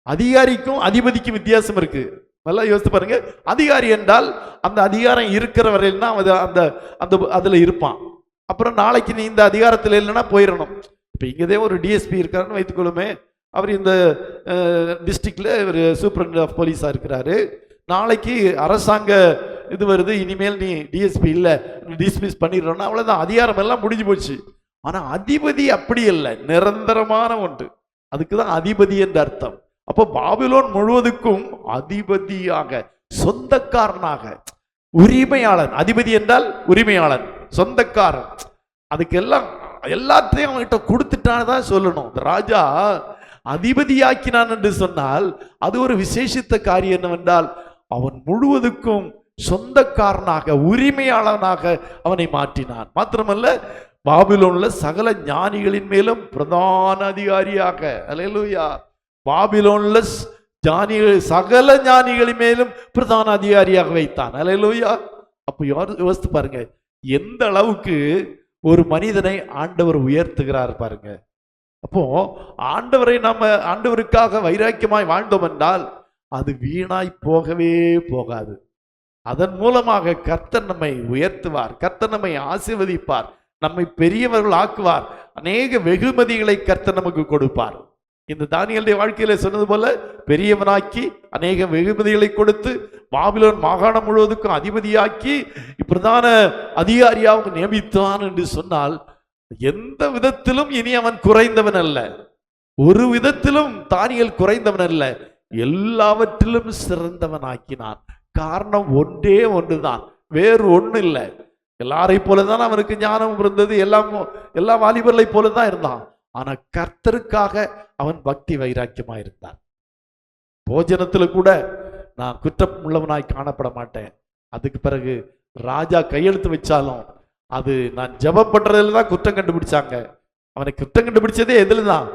அதிகாரிக்கும் அதிபதிக்கும் வித்தியாசம் இருக்கு. நல்லா யோசித்து பாருங்க. அதிகாரி என்றால் அந்த அதிகாரம் இருக்கிற வரையில்னா அதுல இருப்பான். அப்புறம் நாளைக்கு நீ இந்த அதிகாரத்தில் இல்லைன்னா போயிடணும். இப்ப இங்கதே ஒரு டிஎஸ்பி இருக்காருன்னு வைத்துக்கொள்ளுமே, அவர் இந்த டிஸ்ட்ரிக்ட்ல ஒரு சூப்பரண்ட் ஆஃப் போலீஸா இருக்கிறாரு. நாளைக்கு அரசாங்க இது வருது, இனிமேல் நீ டிஎஸ்பி இல்ல டிஸ்மிஸ் பண்ணிடுறோம்னா அவ்வளவுதான், அதிகாரம் எல்லாம் முடிஞ்சு போச்சு. ஆனா அதிபதி அப்படி இல்லை, நிரந்தரமான ஒன்று. அதுக்குதான் அதிபதி என்ற அர்த்தம். அப்போ பாபிலோன் முழுவதுக்கும் அதிபதியாக, சொந்தக்காரனாக, உரிமையாளன். அதிபதி என்றால் உரிமையாளன், சொந்தக்காரன். அதுக்கு எல்லாத்தையும் அவன்கிட்ட கொடுத்துட்டானதான் சொல்லணும். இந்த ராஜா அதிபதியாக்கினான் என்று சொன்னால் அது ஒரு விசேஷித்த காரியம் என்னவென்றால் அவன் முழுவதுக்கும் சொந்தக்காரனாக உரிமையாளனாக அவனை மாற்றினான். மாத்திரமல்ல, பாபிலோன்ல சகல ஞானிகளின் மேலும் பிரதான அதிகாரியாக, அல்லேலூயா, பாபிலோன்ல சகல ஞானிகளின் மேலும் பிரதான அதிகாரியாக வைத்தான். அல்லேலூயா. அப்போ யோசித்து பாருங்க, எந்த அளவுக்கு ஒரு மனிதனை ஆண்டவர் உயர்த்துகிறார் பாருங்க. அப்போ ஆண்டவரை நம்ம ஆண்டவருக்காக வைராக்கியமாய் வாழ்ந்தோம் என்றால் அது வீணாய் போகவே போகாது. அதன் மூலமாக கர்த்தர் நம்மை உயர்த்துவார், கர்த்தர் நம்மை ஆசீர்வதிப்பார், நம்மை பெரியவர்கள் ஆக்குவார், அநேக வெகுமதிகளை கர்த்தர் நமக்கு கொடுப்பார். இந்த தானியேலுடைய வாழ்க்கையில சொன்னது போல பெரியவனாக்கி அநேக வெகுமதிகளை கொடுத்து பாபிலோன் மாகாணம் முழுவதுக்கும் அதிபதியாக்கி பிரதான அதிகாரியாக நியமித்தான் என்று சொன்னால் எந்த விதத்திலும் இனி அவன் குறைந்தவன் அல்ல. ஒரு விதத்திலும் தானியேல் குறைந்தவன் அல்ல, எல்லாவற்றிலும் சிறந்தவன் ஆக்கினான். காரணம் ஒன்றே ஒன்றுதான், வேறு ஒண்ணு இல்லை. எல்லாரை போலதான் அவனுக்கு ஞானம் இருந்தது, எல்லா வாலிபர்களை போலதான் இருந்தான். ஆனா கர்த்தருக்காக அவன் பக்தி வைராக்கியமா இருந்தான். போஜனத்துல கூட நான் குற்றம் உள்ளவனாய் காணப்பட மாட்டேன். அதுக்கு பிறகு ராஜா கையெழுத்து வச்சாலும் அது நான் ஜெபம் பண்றதுல தான் குற்றம் கண்டுபிடிச்சாங்க. அவனை குற்றம் கண்டுபிடிச்சதே எதுல தான்?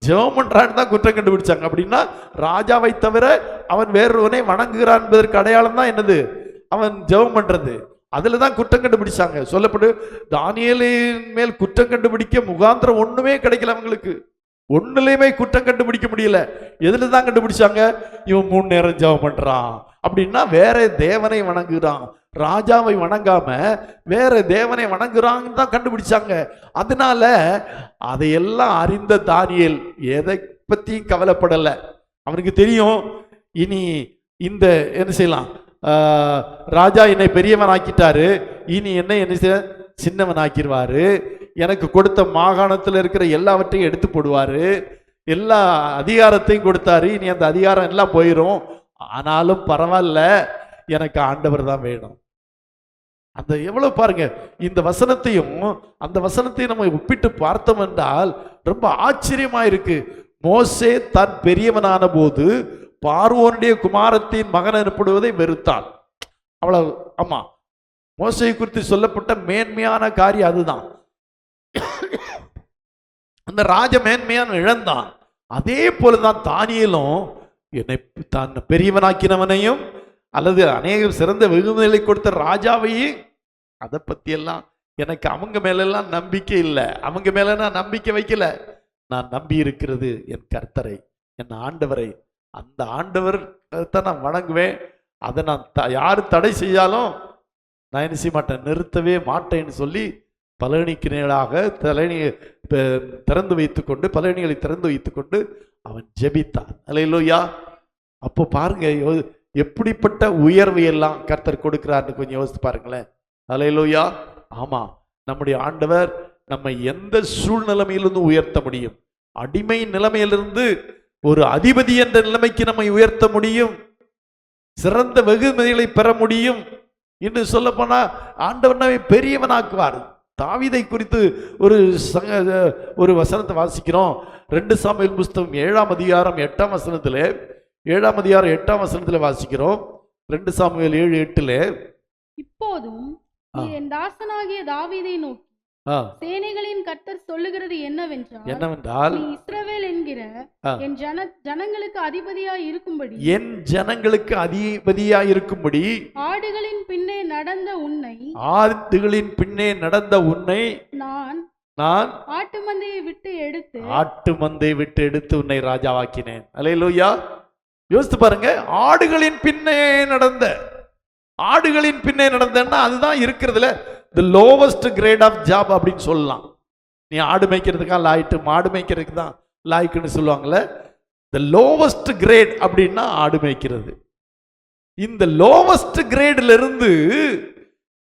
ஜெபம் பண்றான்னு தான் குற்றம் கண்டுபிடிச்சாங்க. அப்படின்னா ராஜாவை தவிர அவன் வேறொருவனை வணங்குகிறான் என்பதற்கு அடையாளம் தான் என்னது? அவன் ஜெபம் பண்றது. அதுல தான் குற்றம் கண்டுபிடிச்சாங்க. சொல்லப்படு தானியேலின் மேல் குற்றம் கண்டுபிடிக்க முகாந்திரம் ஒண்ணுமே கிடைக்கல அவங்களுக்கு. ஒண்ணுலயுமே குற்றம் கண்டுபிடிக்க முடியல. எதுல தான் கண்டுபிடிச்சாங்க? இவன் 3 நேரம் ஜெபம் பண்றான் அப்படின்னா வேற தேவனை வணங்குறான், ராஜாவை வணங்காம வேற தேவனை வணங்குறான்னு தான் கண்டுபிடிச்சாங்க. அதனால அதையெல்லாம் அறிந்த தானியேல் எதை பத்தியும் கவலைப்படல. அவனுக்கு தெரியும், இனி இந்த என்ன செய்யலாம், ராஜா என்னை பெரியவன் ஆக்கிட்டாரு, இனி என்ன சின்னவன் ஆக்கிடுவாரு, எனக்கு கொடுத்த மாகாணத்தில் இருக்கிற எல்லாவற்றையும் எடுத்து போடுவாரு, எல்லா அதிகாரத்தையும் கொடுத்தாரு, இனி அந்த அதிகாரம் எல்லாம் போயிடும், ஆனாலும் பரவாயில்ல, எனக்கு ஆண்டவர் தான் வேணும். அந்த எவ்வளவு பாருங்க, இந்த வசனத்தையும் அந்த வசனத்தையும் நம்ம ஒப்பிட்டு பார்த்தோம் என்றால் ரொம்ப ஆச்சரியமா இருக்கு. மோசே தான் பெரியவனான போது பார்வோனுடைய குமாரத்தின் மகன் எனப்படுவதை வெறுத்தான். அவ்வளவு. ஆமா, மோசே குறித்து சொல்லப்பட்ட மேன்மையான காரியம் அதுதான். அந்த ராஜ மேன்மையான இழந்தான். அதே போலதான் தானியேலும் என்னை தான் பெரியவனாக்கினவனையும் அல்லது அநேக சிறந்த வெகுமதிகளை கொடுத்த ராஜாவையும் அதை பத்தி எல்லாம் எனக்கு அவங்க மேல எல்லாம் நம்பிக்கை இல்லை. அவங்க மேல நான் நம்பிக்கை வைக்கல. நான் நம்பி இருக்கிறது என் கர்த்தரை, என் ஆண்டவரை. அந்த ஆண்டவர் தான் நான் வணங்குவேன். அதை நான் யாரு தடை செய்தாலும் நான் என்ன செய்ய மாட்டேன், நிறுத்தவே மாட்டேன்னு சொல்லி பலகணிக்கு நேராக திறந்து வைத்துக்கொண்டு பலகணிகளை திறந்து வைத்துக்கொண்டு அவன் ஜெபித்தான். அல்லேலூயா. அப்போ பாருங்க எப்படிப்பட்ட உயர்வு எல்லாம் கர்த்தர் கொடுக்கிறார்னு கொஞ்சம் யோசித்து பாருங்களேன். அல்லேலூயா. ஆமா, நம்முடைய ஆண்டவர் நம்ம எந்த சூழ்நிலைமையிலிருந்து உயர்த்த முடியும். அடிமை நிலைமையிலிருந்து ஒரு அதிபதி என்ற நிலைமைக்கு நம்மை உயர்த்த முடியும். சிறந்த வெகுமதிகளை பெற முடியும். என்று சொல்ல போனா ஆண்டவர் நம்மை பெரியவனாக்குவார். தாவீதை குறித்து ஒரு வசனத்தை வாசிக்கிறோம். 2 சாமுவேல் புஸ்தகம் 7ஆம் அதிகாரம் 8ஆம் வசனத்திலே 7ஆம் அதிகாரம் 8ஆம் வசனத்திலே வாசிக்கிறோம். 2 சாமுவேல் 7:8. இப்போதும் என் தாசனாகிய தாவீதை நோக்கி சேனைகளின் கர்த்தர் சொல்லுகிறது என்னவென்றால் நீ இஸ்ரவேல் என்கிற என் ஜனங்களுக்கு அதிபதியாய் இருக்கும்படி ஆடுகளின் பின்னே நடந்த உன்னை நான் ஆட்டு மந்தையை விட்டு எடுத்து உன்னை ராஜாவாக்கினேன். அல்லேலூயா. யோசித்து பாருங்க, ஆடுகளின் பின்னே நடந்தன்னா அதுதான் இருக்கிறதுல the lowest grade of job அப்படின்னு சொல்லலாம். நீ ஆடு மேய்க்கிறதுக்கா லாய்ட்டு, மாடு மேய்க்கிறதுக்கு தான் லாய்க்குன்னு சொல்லுவாங்கல்ல. the lowest grade அப்படின்னா ஆடு மேய்க்கிறது. இந்த lowest gradeல இருந்து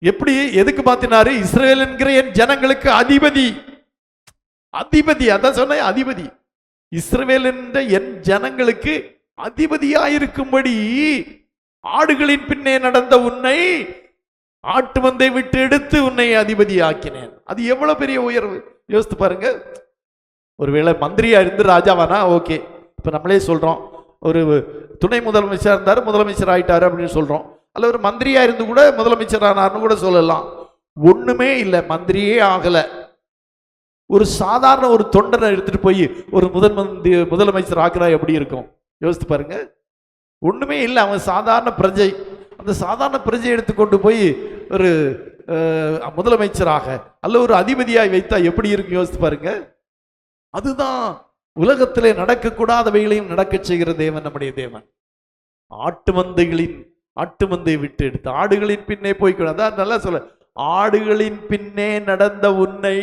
எப்படி எதுக்கு மாத்தினாரு? இஸ்ரவேல் என்கிற என் ஜனங்களுக்கு அதிபதி. அதான் சொன்ன அதிபதி. இஸ்ரவேல் என்ற என் ஜனங்களுக்கு அதிபதியாயிருக்கும்படி ஆடுகளின் பின்னே நடந்த உன்னை ஆட்டு மந்தை விட்டு எடுத்து உன்னை அதிபதி ஆக்கினேன். அது எவ்வளவு பெரிய உயர்வு யோசித்து பாருங்க. ஒருவேளை மந்திரியா இருந்து ராஜாவானா ஓகே, இப்ப நம்மளே சொல்றோம் ஒரு துணை முதலமைச்சர் இருந்தாரு, முதலமைச்சர் ஆயிட்டாரு அப்படின்னு சொல்றோம். அல்ல ஒரு மந்திரியா இருந்து கூட முதலமைச்சர் ஆனார்னு கூட சொல்லலாம். ஒண்ணுமே இல்லை, மந்திரியே ஆகல. ஒரு சாதாரண ஒரு தொண்டனை எடுத்துட்டு போய் ஒரு முதலமைச்சர் ஆக்குறா எப்படி இருக்கும் யோசித்து பாருங்க. ஒண்ணுமே இல்லை, அவன் சாதாரண பிரஜை. அந்த சாதாரண பிரஜை எடுத்துக்கொண்டு போய் ஒரு முதலமைச்சராக அல்ல ஒரு அதிபதியாய் வைத்தா எப்படி இருக்கும் யோசித்து பாருங்க. அதுதான் உலகத்திலே நடக்கக்கூடாதவைகளையும் நடக்க செய்கிற தேவன் நம்முடைய தேவன். ஆட்டு மந்தை விட்டு எடுத்து ஆடுகளின் பின்னே போய்க்கூடாது. நல்லா சொல்ல, ஆடுகளின் பின்னே நடந்த உன்னை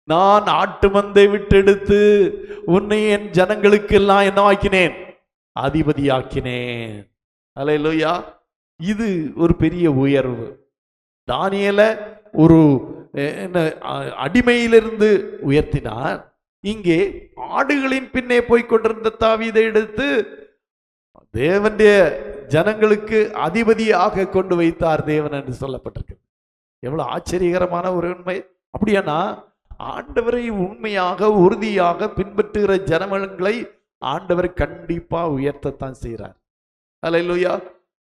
நான் ஆட்டு மந்தை விட்டு எடுத்து உன்னை என் ஜனங்களுக்கு எல்லாம் என்னவாக்கினேன், அதிபதியாக்கினேன். அல்லேலூயா. இது ஒரு பெரிய உயர்வு. தானியேல ஒரு அடிமையிலிருந்து உயர்த்தினார். இங்கே ஆடுகளின் பின்னே போய்கொண்டிருந்த தாவீதை எடுத்து தேவனுடைய ஜனங்களுக்கு அதிபதியாக கொண்டு வைத்தார் தேவன் என்று சொல்லப்பட்டிருக்கு. எவ்வளவு ஆச்சரியகரமான ஒரு உண்மை. அப்படியானா ஆண்டவரை உண்மையாக உறுதியாக பின்பற்றுகிற ஜனங்களை ஆண்டவர் கண்டிப்பா உயர்த்தத்தான் செய்கிறார். அல்லேலூயா.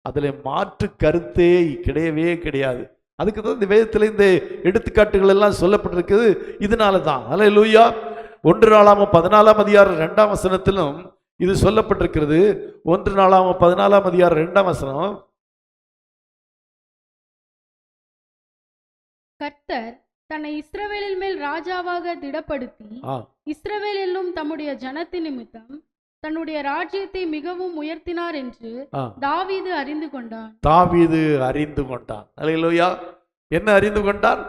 அதுல மாற்று கருத்தே கிடையவே கிடையாது. அதுக்கு தான் இந்த வேதத்தில் இந்த எடுத்துக்காட்டுகள் எல்லாம் சொல்லப்பட்டிருக்குது. இதனால தான் அல்லேலூயா. 1 நாளாகமம் 14ஆம் அதிகாரம் 2ஆம் வசனத்திலும் இது சொல்லப்பட்டிருக்கிறது. 1 நாளாகமம் 14ஆம் அதிகாரம் 2ஆம் வசனம், கர்த்தர் தன்னை இஸ்ரவேலின் மேல் ராஜாவாக திடப்படுத்தி இஸ்ரவேல் என்னும் தம்முடைய ஜனத்தின் நிமித்தம் தன்னுடைய ராஜ்யத்தை மிகவும் உயர்த்தினார் என்று தாவீது அறிந்து கொண்டான். தாவீது அறிந்து கொண்டான். அல்லேலூயா. என்ன அறிந்து கொண்டார்?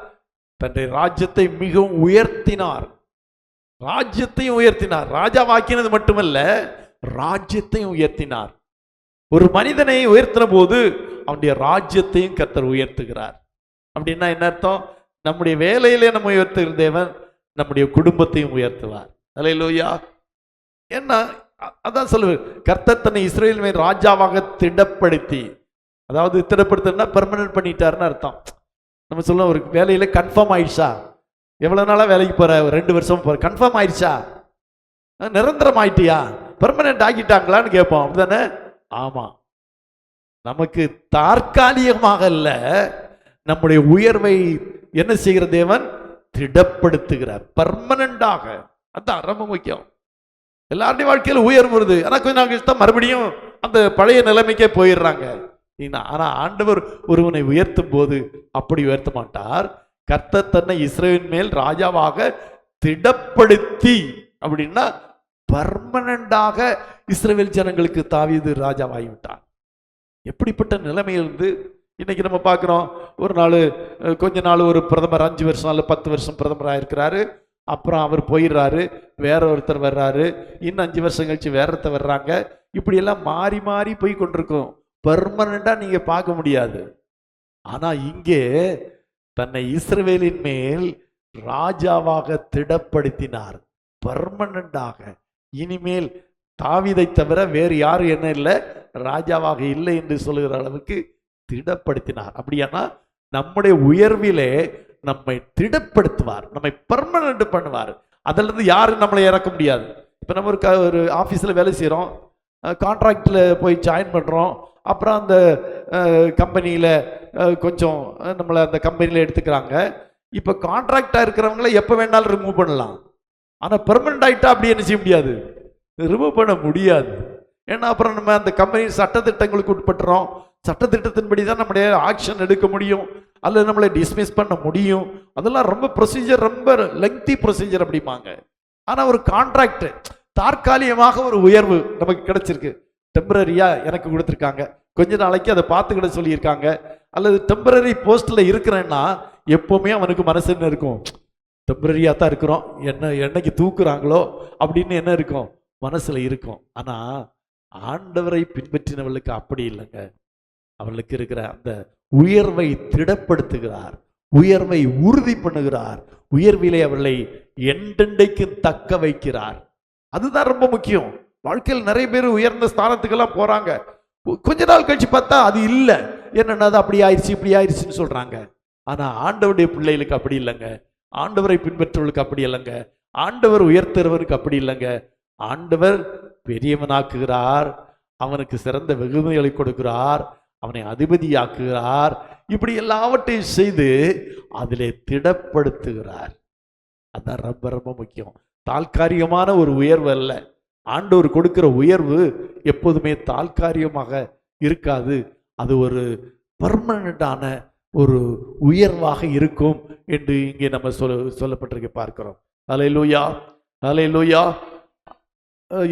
தன்னுடைய ராஜ்யத்தை மிகவும் உயர்த்தினார். ராஜ்யத்தையும் உயர்த்தினார். ராஜாவாக்கினது மட்டுமல்ல, ராஜ்யத்தையும் உயர்த்தினார். ஒரு மனிதனை உயர்த்தின போது அவனுடைய ராஜ்யத்தையும் கர்த்தர் உயர்த்துகிறார். அப்படின்னா என்ன அர்த்தம்? நம்முடைய வேலையிலே நம்ம உயர்த்துகிற தேவன் நம்முடைய குடும்பத்தையும் உயர்த்துவார். அல்லேலூயா. என்ன அதான் சொல்லுவார், கர்த்தர் தன்னை இஸ்ரவேல் மேல் ராஜாவாக திடப்படுத்தி, அதாவது திடப்படுத்தினா பெர்மனன்ட் பண்ணிட்டாருன்னு அர்த்தம். நம்ம சொல்லுவோம், ஒரு வேலையில கன்ஃபார்ம் ஆயிடுச்சா, எவ்வளவு நாளா வேலைக்கு போற, 2 வருஷம் போற, கன்ஃபார்ம் ஆயிடுச்சா, நிரந்தரம் ஆயிட்டியா, பெர்மனன்ட் ஆக்கிட்டாங்களான்னு கேட்போம். அப்படிதானே? ஆமா. நமக்கு தற்காலிகமாக இல்ல, நம்முடைய உயர்வை என்ன செய்கிற தேவன்? திடப்படுத்துகிறார், பெர்மனண்டாக. அதான் ரொம்ப முக்கியம். எல்லாருடைய வாழ்க்கையில உயர்வு வருது, ஆனா கொஞ்ச நாள் கழிச்சு தான் மறுபடியும் அந்த பழைய நிலைமைக்கே போயிடுறாங்க. ஆனா ஆண்டவர் ஒருவனை உயர்த்தும் போது அப்படி உயர்த்த மாட்டார். கர்த்தர் தன்னை இஸ்ரவேலின் மேல் ராஜாவாக திடப்படுத்தி, அப்படின்னா பர்மனண்டாக இஸ்ரவேல் ஜனங்களுக்கு தாவீது ராஜாவாகிவிட்டார். எப்படிப்பட்ட நிலைமையிலிருந்து இன்னைக்கு நம்ம பார்க்கிறோம். ஒரு நாள் கொஞ்ச நாள் ஒரு பிரதமர் 5 வருஷம் அல்ல 10 வருஷம் பிரதமராக இருக்கிறாரு. அப்புறம் அவர் போயிடுறாரு, வேற ஒருத்தர் வர்றாரு, இன்னும் 5 வருஷம் கழிச்சு வேற ஒருத்தர் வர்றாங்க. இப்படி எல்லாம் மாறி மாறி போய் கொண்டிருக்கும். பெர்மனண்டா நீங்க பார்க்க முடியாது. ஆனா இங்கே தன்னை இஸ்ரவேலின் மேல் ராஜாவாக திடப்படுத்தினார், பெர்மனண்டாக. இனிமேல் தாவீதை தவிர வேறு யாரும் என்ன இல்லை, ராஜாவாக இல்லை என்று சொல்லுகிற அளவுக்கு திடப்படுத்தினார். அப்படியானா நம்முடைய உயர்விலே நம்மை திடப்படுத்துவார், நம்மை பெர்மனன்ட் பண்ணுவார். அதுல இருந்து யாரும் நம்மளை இறக்க முடியாது. இப்ப நம்ம ஒரு ஆபீஸ்ல வேலை செய்யறோம், கான்ட்ராக்ட்ல போய் ஜாயின் பண்றோம். அப்புறம் அந்த கம்பெனியில கொஞ்சம் நம்மளை அந்த கம்பெனியில எடுத்துக்கிறாங்க. இப்ப கான்ட்ராக்டா இருக்கிறவங்கள எப்ப வேணாலும் ரிமூவ் பண்ணலாம். ஆனா பெர்மனன்ட் ஆயிட்டா அப்படி என்ன செய்ய முடியாது, ரிமூவ் பண்ண முடியாது. ஏன்னா அப்புறம் நம்ம அந்த கம்பெனி சட்டத்திட்டங்களுக்கு உட்பட்டுறோம். சட்டத்திட்டத்தின்படி தான் நம்முடைய ஆக்ஷன் எடுக்க முடியும், அல்லது நம்மளை டிஸ்மிஸ் பண்ண முடியும். அதெல்லாம் ரொம்ப ப்ரொசீஜர், ரொம்ப லெங்தி ப்ரொசீஜர் அப்படிம்பாங்க. ஆனா ஒரு கான்ட்ராக்ட், தற்காலிகமாக ஒரு உயர்வு நமக்கு கிடைச்சிருக்கு, டெம்பரரியா எனக்கு கொடுத்துருக்காங்க, கொஞ்ச நாளைக்கு அதை பார்த்துக்கிட சொல்லியிருக்காங்க, அல்லது டெம்பரரி போஸ்ட்ல இருக்கிறேன்னா எப்பவுமே அவனுக்கு மனசு என்ன இருக்கும், டெம்பரரியா தான் இருக்கிறோம், என்னைக்கு தூக்குறாங்களோ அப்படின்னு என்ன இருக்கும், மனசுல இருக்கும். ஆனா ஆண்டவரை பின்பற்றினவர்களுக்கு அப்படி இல்லைங்க. அவர்களுக்கு இருக்கிற அந்த உயர்வை திடப்படுத்துகிறார், உயர்வை உறுதி பண்ணுகிறார், உயர்விலே அவர்களை என்றென்றைக்கு தக்க வைக்கிறார். அதுதான் ரொம்ப முக்கியம். வாழ்க்கையில் நிறைய பேர் உயர்ந்த ஸ்தானத்துக்கெல்லாம் போறாங்க, கொஞ்ச நாள் கழிச்சு பார்த்தா அது இல்லை, என்னன்னா அது அப்படி ஆயிடுச்சு இப்படி ஆயிடுச்சுன்னு சொல்றாங்க. ஆனா ஆண்டவருடைய பிள்ளைகளுக்கு அப்படி இல்லைங்க, ஆண்டவரை பின்பற்றுவர்களுக்கு அப்படி இல்லைங்க, ஆண்டவர் உயர்த்துறவருக்கு அப்படி இல்லைங்க. ஆண்டவர் பெரியவனாக்குகிறார், அவனுக்கு சிறந்த வெகுமைகளை கொடுக்கிறார், அவனை அதிபதியாக்குகிறார். இப்படி எல்லாவற்றையும் செய்து அதிலே திடப்படுத்துகிறார். அதான் ரொம்ப ரொம்ப முக்கியம். தால்காலிகமான ஒரு உயர்வு அல்ல. ஆண்டவர் கொடுக்கிற உயர்வு எப்போதுமே தால்காலிகமாக இருக்காது. அது ஒரு பர்மனண்டான ஒரு உயர்வாக இருக்கும் என்று இங்கே நம்ம சொல்லப்பட்டிருக்க பார்க்கிறோம். அல்லேலூயா, அல்லேலூயா.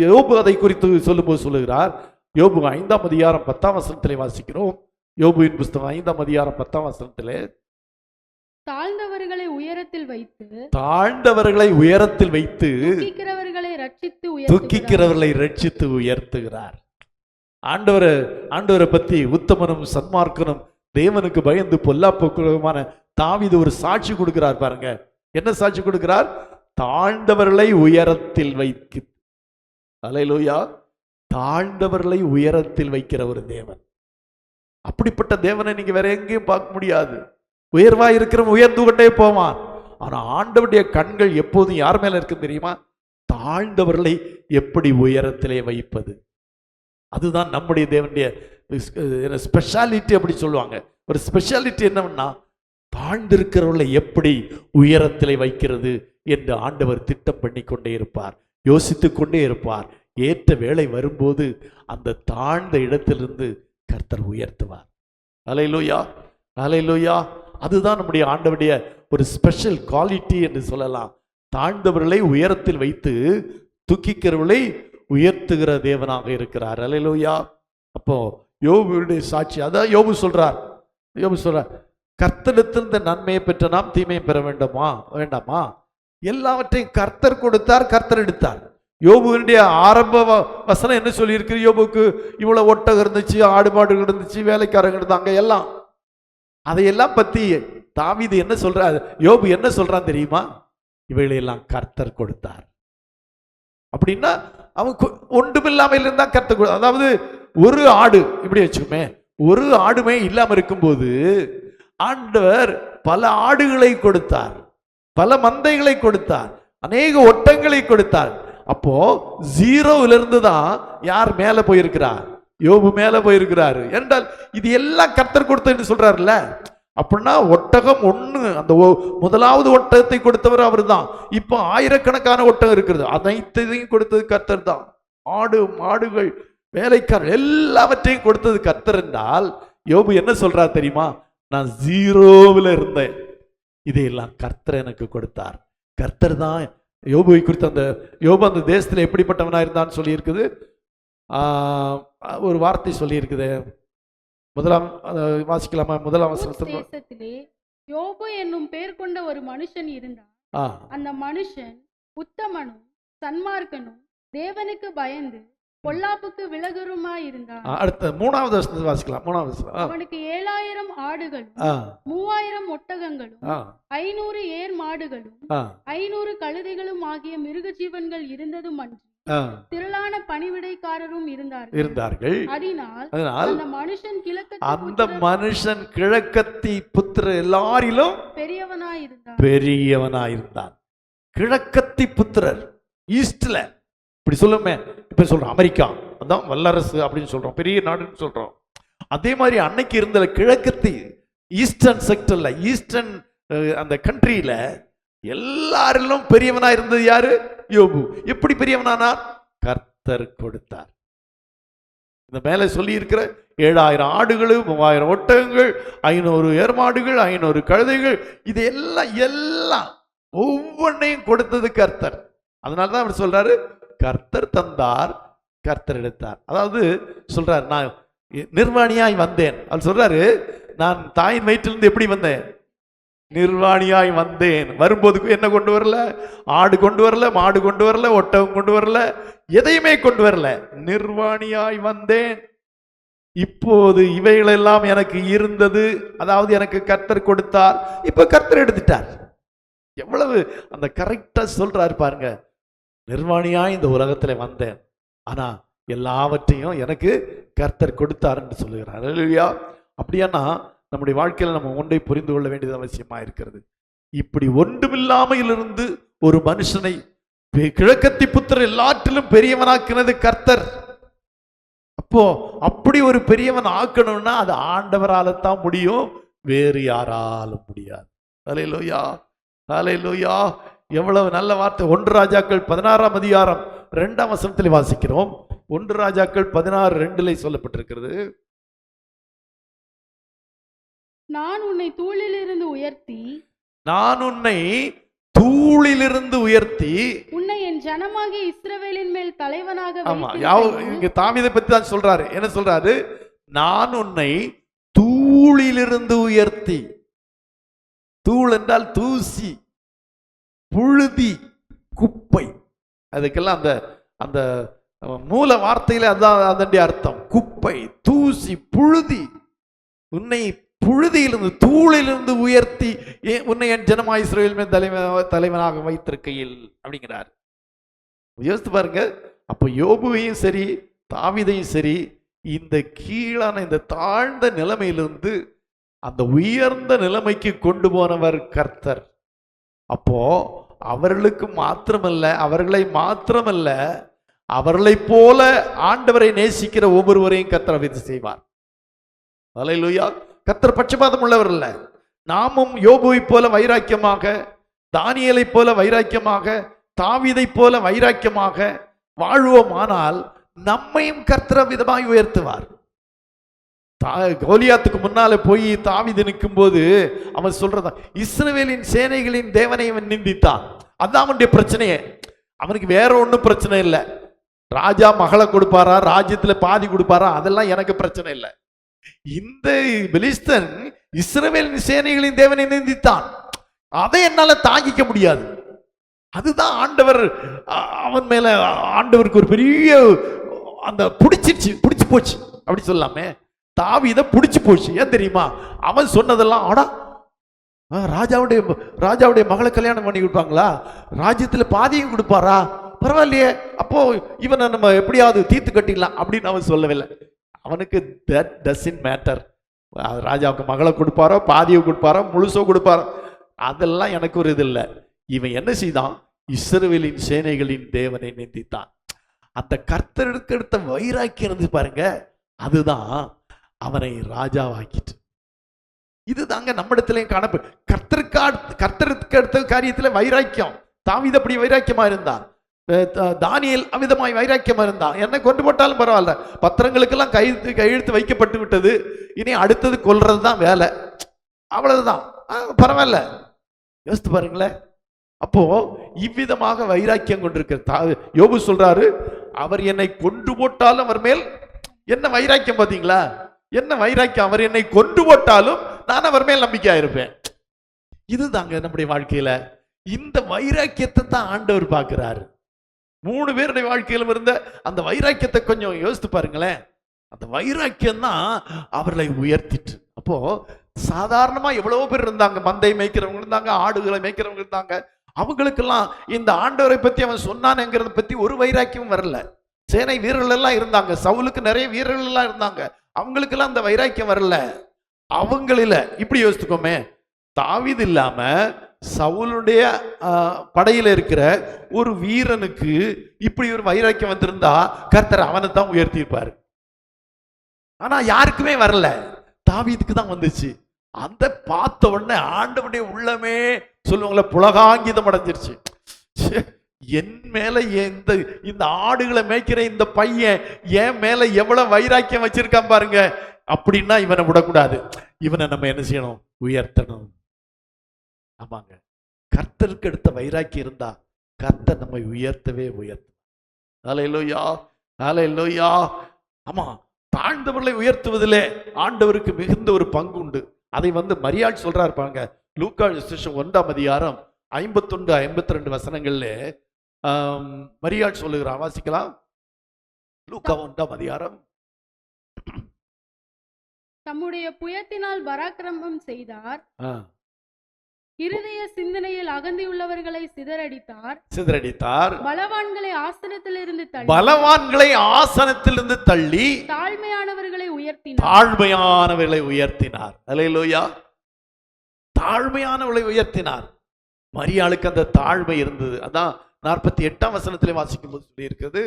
யோபு அதை குறித்து சொல்லும்போது சொல்லுகிறார். யோபு 5ஆம் அதிகாரம் 10ஆம் வசனத்திலே வாசிக்கிறோம். யோபுவின் புஸ்தகம் 5ஆம் அதிகாரம் 10ஆம் வசனத்திலே, தாழ்ந்தவர்களை உயரத்தில் வைத்து தூக்கிக்கிறவர்களை ரட்சித்து உயர்த்துகிறார். ஆண்டவரை பத்தி உத்தமனும் சன்மார்க்கனும் தேவனுக்கு பயந்து பொல்லாப்புக்குமான தாவீது ஒரு சாட்சி கொடுக்கிறார் பாருங்க. என்ன சாட்சி கொடுக்கிறார்? தாழ்ந்தவர்களை உயரத்தில் வைத்து. அல்லேலூயா. தாழ்ந்தவர்களை உயரத்தில் வைக்கிற ஒரு தேவன். அப்படிப்பட்ட தேவனை நீங்க வேற எங்கேயும் பார்க்க முடியாது. உயர்வா இருக்கிறவன் உயர்ந்து கொண்டே போவான். ஆனா ஆண்டவருடைய கண்கள் எப்போதும் யார் மேல இருக்கு தெரியுமா? தாழ்ந்தவர்களை எப்படி உயரத்திலே வைப்பது. அதுதான் நம்முடைய தேவனுடைய ஸ்பெஷாலிட்டி. அப்படி சொல்லுவாங்க. ஒரு ஸ்பெஷாலிட்டி என்னன்னா, தாழ்ந்திருக்கிறவர்களை எப்படி உயரத்திலே வைக்கிறது என்று ஆண்டவர் திட்டம் பண்ணி கொண்டே இருப்பார், யோசித்து கொண்டே இருப்பார். ஏற்ற வேளை வரும்போது அந்த தாழ்ந்த இடத்திலிருந்து கர்த்தர் உயர்த்துவார். அல்லேலூயா, அல்லேலூயா. அதுதான் நம்முடைய ஆண்டவருடைய ஒரு ஸ்பெஷல் குவாலிட்டி என்று சொல்லலாம். தாழ்ந்தவர்களை உயரத்தில் வைத்து தூக்கிக்கிறவர்களை உயர்த்துகிற தேவனாக இருக்கிறார். அல்லேலூயா. அப்போ யோபுடைய சாட்சி அதான் யோபு சொல்றார். கர்த்தரிடத்திலிருந்து நன்மையை பெற்ற நாம் தீமையை பெற வேண்டாமா? எல்லாவற்றையும் கர்த்தர் கொடுத்தார், கர்த்தர் எடுத்தார். யோபுவினுடைய ஆரம்ப வசனம் என்ன சொல்லி இருக்கு? யோபுக்கு இவ்வளவு ஒட்டகம் இருந்துச்சு, ஆடு மாடுகள் இருந்துச்சு, வேலைக்காரங்க இருந்தாங்க, எல்லாம். அதையெல்லாம் பத்தி தாவீது என்ன சொல்றார்? யோபு என்ன சொல்றான் தெரியுமா? இவைகளெல்லாம் கர்த்தர் கொடுத்தார். அப்படின்னா அவன் ஒன்றுமில்லாமல் இருந்தா கர்த்தர் கொடுத்தார். அதாவது ஒரு ஆடு, இப்படி வச்சுமே, ஒரு ஆடுமே இல்லாம இருக்கும்போது ஆண்டவர் பல ஆடுகளை கொடுத்தார், பல மந்தைகளை கொடுத்தார், அநேக ஒட்டங்களை கொடுத்தார். அப்போ ஜீரோவிலிருந்து தான் யார் மேல போயிருக்கிறார்? யோபு மேல போயிருக்கிறாரு. என்றால் இது எல்லாம் கர்த்தர் கொடுத்தன்னு சொல்றாருல்ல. அப்படின்னா ஒட்டகம் ஒண்ணு, அந்த முதலாவது ஒட்டகத்தை கொடுத்தவர் அவர் தான். இப்போ ஆயிரக்கணக்கான ஒட்டகம் இருக்கிறது, அனைத்தையும் கொடுத்தது கர்த்தர் தான். ஆடு மாடுகள் வேலைக்காரர் எல்லாவற்றையும் கொடுத்தது கர்த்தர் என்றால் யோபு என்ன சொல்றார் தெரியுமா? நான் ஜீரோவில் இருந்தேன், இதையெல்லாம் கர்த்தர் எனக்கு கொடுத்தார். கர்த்தர் தான் யோபுவை குறித்து அந்த யோபு அந்த தேசத்தில் எப்படிப்பட்டவனா இருந்தான்னு சொல்லி இருக்குது. ஒரு வார்த்தை சொல்லி இருக்குது. முதலாம் வாசிக்கலாமா? முதலாம் தேசத்திலே யோபு என்னும் பேர் கொண்ட ஒரு மனுஷன் இருந்தார். அந்த மனுஷன் உத்தமனும் சன்மார்க்கனும் தேவனுக்கு பயந்து பொல்லாப்புக்கு விலகுமாய் இருந்தார். அடுத்த 3வது வசனத்தை வாசிக்கலாம். 3வது வசனம். அவனுக்கு 7000 ஆடுகளும் 3000 ஒட்டகங்களும் 500 ஏர் மாடுகளும் 500 கழுதைகளும் ஆகிய மிருக ஜீவன்கள் இருந்ததும் அன்றி திரளான பணிவிடைக்காரரும் இருந்தார்கள். அதனால் அந்த மனுஷன் கிழக்கத்தி புத்திரர் எல்லாரிலும் பெரியவனாயிருந்தான். கிழக்கத்தி புத்திரர், ஈஸ்ட்ல இப்படி சொல்லுமே, இப்ப சொல்றோம் அமெரிக்கா, அதான் வல்லரசு அப்படின்னு சொல்றோம், பெரிய நாடுன்னு சொல்றோம். அதே மாதிரி அன்னைக்கு இருந்த கிழக்கத்தி ஈஸ்டர்ன் செக்டர்ல, ஈஸ்டர்ன் அந்த கண்ட்ரியில எல்லாரிலும் பெரியவனா இருந்தது யாரு? யோபு. எப்படி பெரியவனானா? கர்த்தர் கொடுத்தார். இந்த மேல சொல்லி இருக்கிற 7000 ஆடுகள், 3000 ஒட்டகங்கள், 500 ஏர்மாடுகள், 500 கழுதைகள், இது எல்லாம் ஒவ்வொன்றையும் கொடுத்தது கர்த்தர். அதனாலதான் அவர் சொல்றாரு, கர்த்தர் தந்தார், கர்த்தர் எடுத்தார். அதாவது சொல்றாரு, நான் நிர்வாணியாய் வந்தேன். அவர் சொல்றாரு, நான் தாயின் வயிற்றிலிருந்து எப்படி வந்தேன்? நிர்வாணியாய் வந்தேன். வரும்போது என்ன கொண்டு வரல? ஆடு கொண்டு வரல, மாடு கொண்டு வரல, ஒட்டகம் கொண்டு வரல, எதையுமே கொண்டு வரல. நிர்வாணியாய் வந்தேன். இப்போது இவைகளெல்லாம் எனக்கு இருந்தது, அதாவது எனக்கு கர்த்தர் கொடுத்தார், இப்ப கர்த்தர் எடுத்துட்டார். எவ்வளவு அந்த கரெக்டா சொல்றாரு பாருங்க. நிர்வாணியாய் இந்த உலகத்துல வந்தேன், ஆனா எல்லாவற்றையும் எனக்கு கர்த்தர் கொடுத்தார் என்று சொல்லுகிறார். அல்லேலூயா. அப்படியானா நம்முடைய வாழ்க்கையில நம்ம ஒன்றை புரிந்து கொள்ள வேண்டியது அவசியமா இருக்கிறது. இப்படி ஒன்றுமில்லாமையில் இருந்து ஒரு மனுஷனை கிழக்கத்தி புத்திரர் எல்லாற்றிலும் பெரியவனாக்கினது கர்த்தர். அப்ப அப்போ அப்படி ஒரு பெரியவன் ஆக்கணும்னா அது ஆண்டவரால தான் முடியும், வேறு யாராலும் முடியாது. ஹல்லேலூயா, ஹல்லேலூயா. எவ்வளவு நல்ல வார்த்தை. 1 ராஜாக்கள் 16ஆம் அதிகாரம் 2ஆம் வசனத்தில் வாசிக்கிறோம். 1 ராஜாக்கள் 16:2 சொல்லப்பட்டிருக்கிறது. நான் உன்னை தூளிலிருந்து உயர்த்தி உன்னை என் ஜனமாகிய இஸ்ரவேலின் மேல் தலைவனாக இங்க தாவீதை பத்தி தான் சொல்றாரு. என்ன சொல்றாரு? நான் உன்னை தூளிலிருந்து உயர்த்தி. தூள் என்றால் தூசி, புழுதி, குப்பை. அதுக்கெல்லாம் அந்த அந்த மூல வார்த்தையில அதான் அதனுடைய அர்த்தம். குப்பை, தூசி, புழுதி. உன்னை புழுதியிலிருந்து, தூளிலிருந்து உயர்த்தி உன்னை என் ஜனமாய் இஸ்ரவேல் மேல் தலைவனாக வைத்திருக்கையில் அப்படிங்கிறார். யோசித்து பாருங்க. அப்போ யோபுவையும் சரி தாவீதையும் சரி இந்த கீழான இந்த தாழ்ந்த நிலைமையிலிருந்து அந்த உயர்ந்த நிலைமைக்கு கொண்டு போனவர் கர்த்தர். அப்போ அவர்களுக்கு மாத்திரமல்ல, அவர்களை போல ஆண்டவரை நேசிக்கிற ஒவ்வொருவரையும் கர்த்தர் விதி செய்வார். ஹல்லேலூயா. கர்த்தர் பட்சபாதம் உள்ளவர் அல்ல. நாமும் யோபுவை போல வைராக்கியமாக, தானியேலை போல வைராக்கியமாக, தாவீதை போல வைராக்கியமாக வாழ்வோமானால் நம்மையும் கர்த்தர் விதமாய் உயர்த்துவார். கோலியாத்துக்கு முன்னால போய் தாவீது நிற்கும் போது அவன் சொல்றதா, இஸ்ரவேலின் சேனைகளின் தேவனை அவன் நிந்தித்தான். அதான் அவனுடைய பிரச்சனையே. அவனுக்கு வேற ஒன்றும் பிரச்சனை இல்லை. ராஜா மகளை கொடுப்பாரா, ராஜ்யத்துல பாதி கொடுப்பாரா, அதெல்லாம் எனக்கு பிரச்சனை இல்லை. இந்த பெலிஸ்தன் இஸ்ரவேலின் சேனைகளின் தேவனை நிந்தித்தான். அதை என்னால தாங்கிக்க முடியாது. அதுதான் ஆண்டவர் அவன் மேல, ஆண்டவருக்கு ஒரு பெரிய அந்த பிடிச்சு போச்சு அப்படி சொல்லாமே. தாவீதை பிடிச்சு போச்சு. ஏன் தெரியுமா? அவன் சொன்னதெல்லாம், ஆடா ராஜாவுடைய மகளை கல்யாணம் பண்ணி கொடுப்பாங்களா, ராஜ்யத்துல பாதியும் கொடுப்பாரா, பரவாயில்லையே, அப்போ இவனை நம்ம எப்படியாவது தீர்த்து கட்டிடலாம் அப்படின்னு அவன் சொல்லவில்லை. அவனுக்கு தட் டசன்ட் மேட்டர். ராஜாவுக்கு மகளை கொடுப்பாரோ, பாதியை கொடுப்பாரோ, முழுசோ கொடுப்பாரோ, அதெல்லாம் எனக்கு ஒரு இது இல்லை. இவன் என்ன செய்தான்? இஸ்ரவேலின் சேனைகளின் தேவனை நிந்தித்தான். அந்த கர்த்தருக்கு எடுத்த வைராக்கியம் இருந்து பாருங்க, அதுதான் அவனை ராஜாவாக்கிட்டு. இதுதாங்க நம்மிடத்திலையும் காணப்படும். கர்த்தருக்கு அடுத்த காரியத்துல வைராக்கியம். தாவீது அப்படி வைராக்கியமா இருந்தான். தானியேல் அமிதமாய் வைராக்கியமா இருந்தான். என்ன கொண்டு போட்டாலும் பரவாயில்ல, பத்திரங்களுக்கெல்லாம் கையெழுத்து வைக்கப்பட்டு விட்டது, இனி அடுத்தது கொல்றது தான் வேலை, அவ்வளவுதான், பரவாயில்ல. யோசித்து பாருங்களேன். அப்போ இவ்விதமாக வைராக்கியம் கொண்டிருக்கிற யோபு சொல்றாரு, அவர் என்னை கொண்டு போட்டாலும் அவர் மேல் என்ன வைராக்கியம். பாத்தீங்களா என்ன வைராக்கியம்? அவர் என்னை கொண்டு போட்டாலும் நான் அவர் மேல் நம்பிக்கையா இருப்பேன். இதுதாங்க நம்முடைய வாழ்க்கையில இந்த வைராக்கியத்தை தான் ஆண்டவர் பார்க்கிறாரு. 3 பேருடைய வாழ்க்கையிலும் இருந்த அந்த வைராக்கியத்தை கொஞ்சம் யோசித்து பாருங்களேன். அந்த வைராக்கியம் தான் அவர்களை உயர்த்திட்டு. அப்போ சாதாரணமா எவ்வளவோ பேர் இருந்தாங்க, மந்தை மேய்க்கிறவங்க இருந்தாங்க, ஆடுகளை மேய்க்கிறவங்க இருந்தாங்க. அவங்களுக்கெல்லாம் இந்த ஆண்டவரை பத்தி அவன் சொன்னானுங்கிறத பத்தி ஒரு வைராக்கியம் வரல. சேனை வீரர்கள் எல்லாம் இருந்தாங்க, சவுலுக்கு நிறைய வீரர்கள் எல்லாம் இருந்தாங்க, அவங்களுக்கெல்லாம் அந்த வைராக்கியம் வரல. அவங்களில இப்படி யோசித்துக்கோமே, தாவீது இல்லாம சவுலுடைய படையில இருக்கிற ஒரு வீரனுக்கு இப்படி ஒரு வைராக்கியம் வந்திருந்தா கர்த்தர் அவனை தான் உயர்த்தியிருப்பாரு. ஆனா யாருக்குமே வரல, தாவீதுக்கு தான் வந்துச்சு. அந்த பார்த்த உடனே ஆண்டவனுடைய உள்ளமே சொல்லுவாங்களே புலகாங்கிதம் அடைஞ்சிருச்சு. என் மேல இந்த ஆடுகளை மேய்க்கிற இந்த பையன் என் மேல எவ்வளவு வைராக்கியம் வச்சிருக்கான் பாருங்க. அப்படின்னா இவனை விடக்கூடாது, இவனை நம்ம என்ன செய்யணும்? உயர்த்தணும். ஆமாங்க, கர்த்தருக்கு எடுத்த வைராக்கியம் இருந்தா கர்த்தர் நம்மை உயர்த்தவே உயர்த்தும். ஹல்லேலூயா, ஹல்லேலூயா. ஆமா, தாழ்ந்தவர்களை உயர்த்துவதிலே ஆண்டவருக்கு மிகுந்த ஒரு பங்கு உண்டு. அதை மரியாள் சொல்றாரு பாருங்க. லூக்கா சுவிசேஷம் 1ஆம் அதிகாரம் 51-52 வசனங்கள்ல மரியாள் சொல்லுகிறார். வாசிக்கலாம். லூக்கா 1ஆம் அதிகாரம். தம்முடைய புயத்தினால் பராக்கிரமம் செய்தார், இருதய சிந்தனையில் அகந்தியுள்ளவர்களை சிதறடித்தார், பலவான்களை ஆசனத்திலிருந்து தள்ளி தாழ்மையானவர்களை உயர்த்தினார். அல்லேலூயா. தாழ்மையானவர்களை உயர்த்தினார். மரியாளுக்கு அந்த தாழ்மை இருந்தது. அதான் 48ஆம் வசனத்திலே வாசிக்கும் போது சொல்லி இருக்கிறது,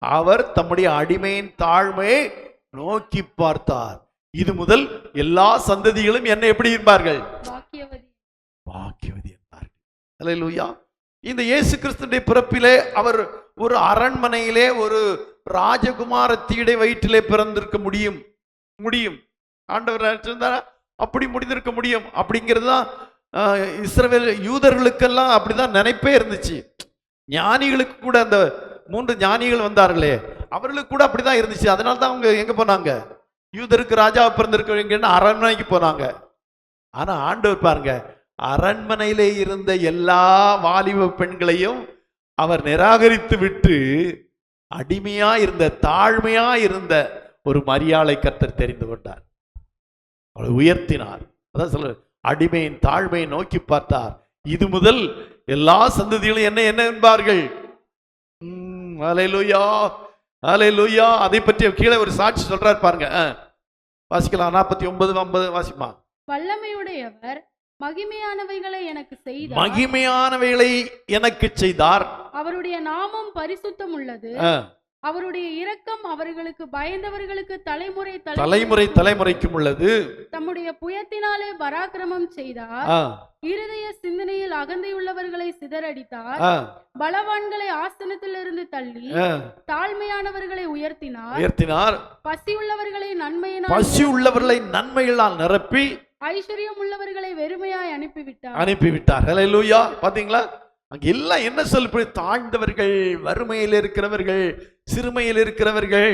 அவர் தம்முடைய அடிமையின் தாழ்மையை நோக்கி பார்த்தார். இது முதல் எல்லா சந்ததிகளும் என்ன எப்படி இருப்பார்கள்? பாக்கியவதி. பாக்கியவதி என்பார்கள். அல்லேலூயா. இந்த இயேசு கிறிஸ்துவின் பிறப்பிலே அவர் ஒரு அரண்மனையிலே ஒரு ராஜகுமாரத்தியுடைய வயிற்றிலே பிறந்திருக்க முடியும். ஆண்டவர் நினைச்சிருந்தாரா அப்படி முடிந்திருக்க முடியும். அப்படிங்கிறது தான் இஸ்ரவேல் யூதர்களுக்கெல்லாம் அப்படிதான் நினைப்பே இருந்துச்சு. ஞானிகளுக்கு கூட, அந்த 3 ஞானிகள் வந்தார்களே, அவர்களுக்கு கூட அப்படிதான் இருந்துச்சு. அதனால தான் அவங்க எங்க போனாங்க? யூதருக்கு ராஜா பிறந்திருக்கீங்கன்னு அரண்மனைக்கு போனாங்க. ஆனா ஆண்டவர் பாருங்க, அரண்மனையிலே இருந்த எல்லா வாலிப பெண்களையும் அவர் நிராகரித்து விட்டு அடிமையா இருந்த, தாழ்மையா இருந்த ஒரு மரியாளை கர்த்தர் தெரிந்து கொண்டார். அவளை உயர்த்தினார். அதான் சொல்ல, அடிமையின் தாழ்மையை நோக்கி பார்த்தார். இது முதல் எல்லா சந்ததிகளும் என்ன என்ன என்பார்கள்? அல்லேலூயா, அல்லேலூயா. அதை பற்றி கீழே ஒரு சாட்சி சொல்றார் பாருங்க. வாசிக்கலாம். 49-50 வாசிமா. வல்லமையுடையவர் மகிமையானவைகளை எனக்கு செய்தார். மகிமையானவைகளை எனக்கு செய்தார். அவருடைய நாமம் பரிசுத்தம் உள்ளது. அவருடைய இரக்கம் அவர்களுக்கு பயந்தவர்களுக்கு தலைமுறைக்கும் உள்ளது. தம்முடைய புயத்தினாலே பராக்கிரமம் செய்தார். இருதய சிந்தனையில் அகந்தையுள்ளவர்களை சிதறடித்தார். பலவான்களை ஆசனத்திலிருந்து தள்ளி தாழ்மையானவர்களை உயர்த்தினார். பசியுள்ளவர்களை நன்மையினால் நிரப்பி ஐஸ்வர்யம் உள்ளவர்களை வெறுமையாய் அனுப்பிவிட்டார். ஹல்லேலூயா. பாத்தீங்களா? அங்க எல்லாம் என்ன சொல்ல, தாழ்ந்தவர்கள், வறுமையில் இருக்கிறவர்கள், சிறுமையில் இருக்கிறவர்கள்,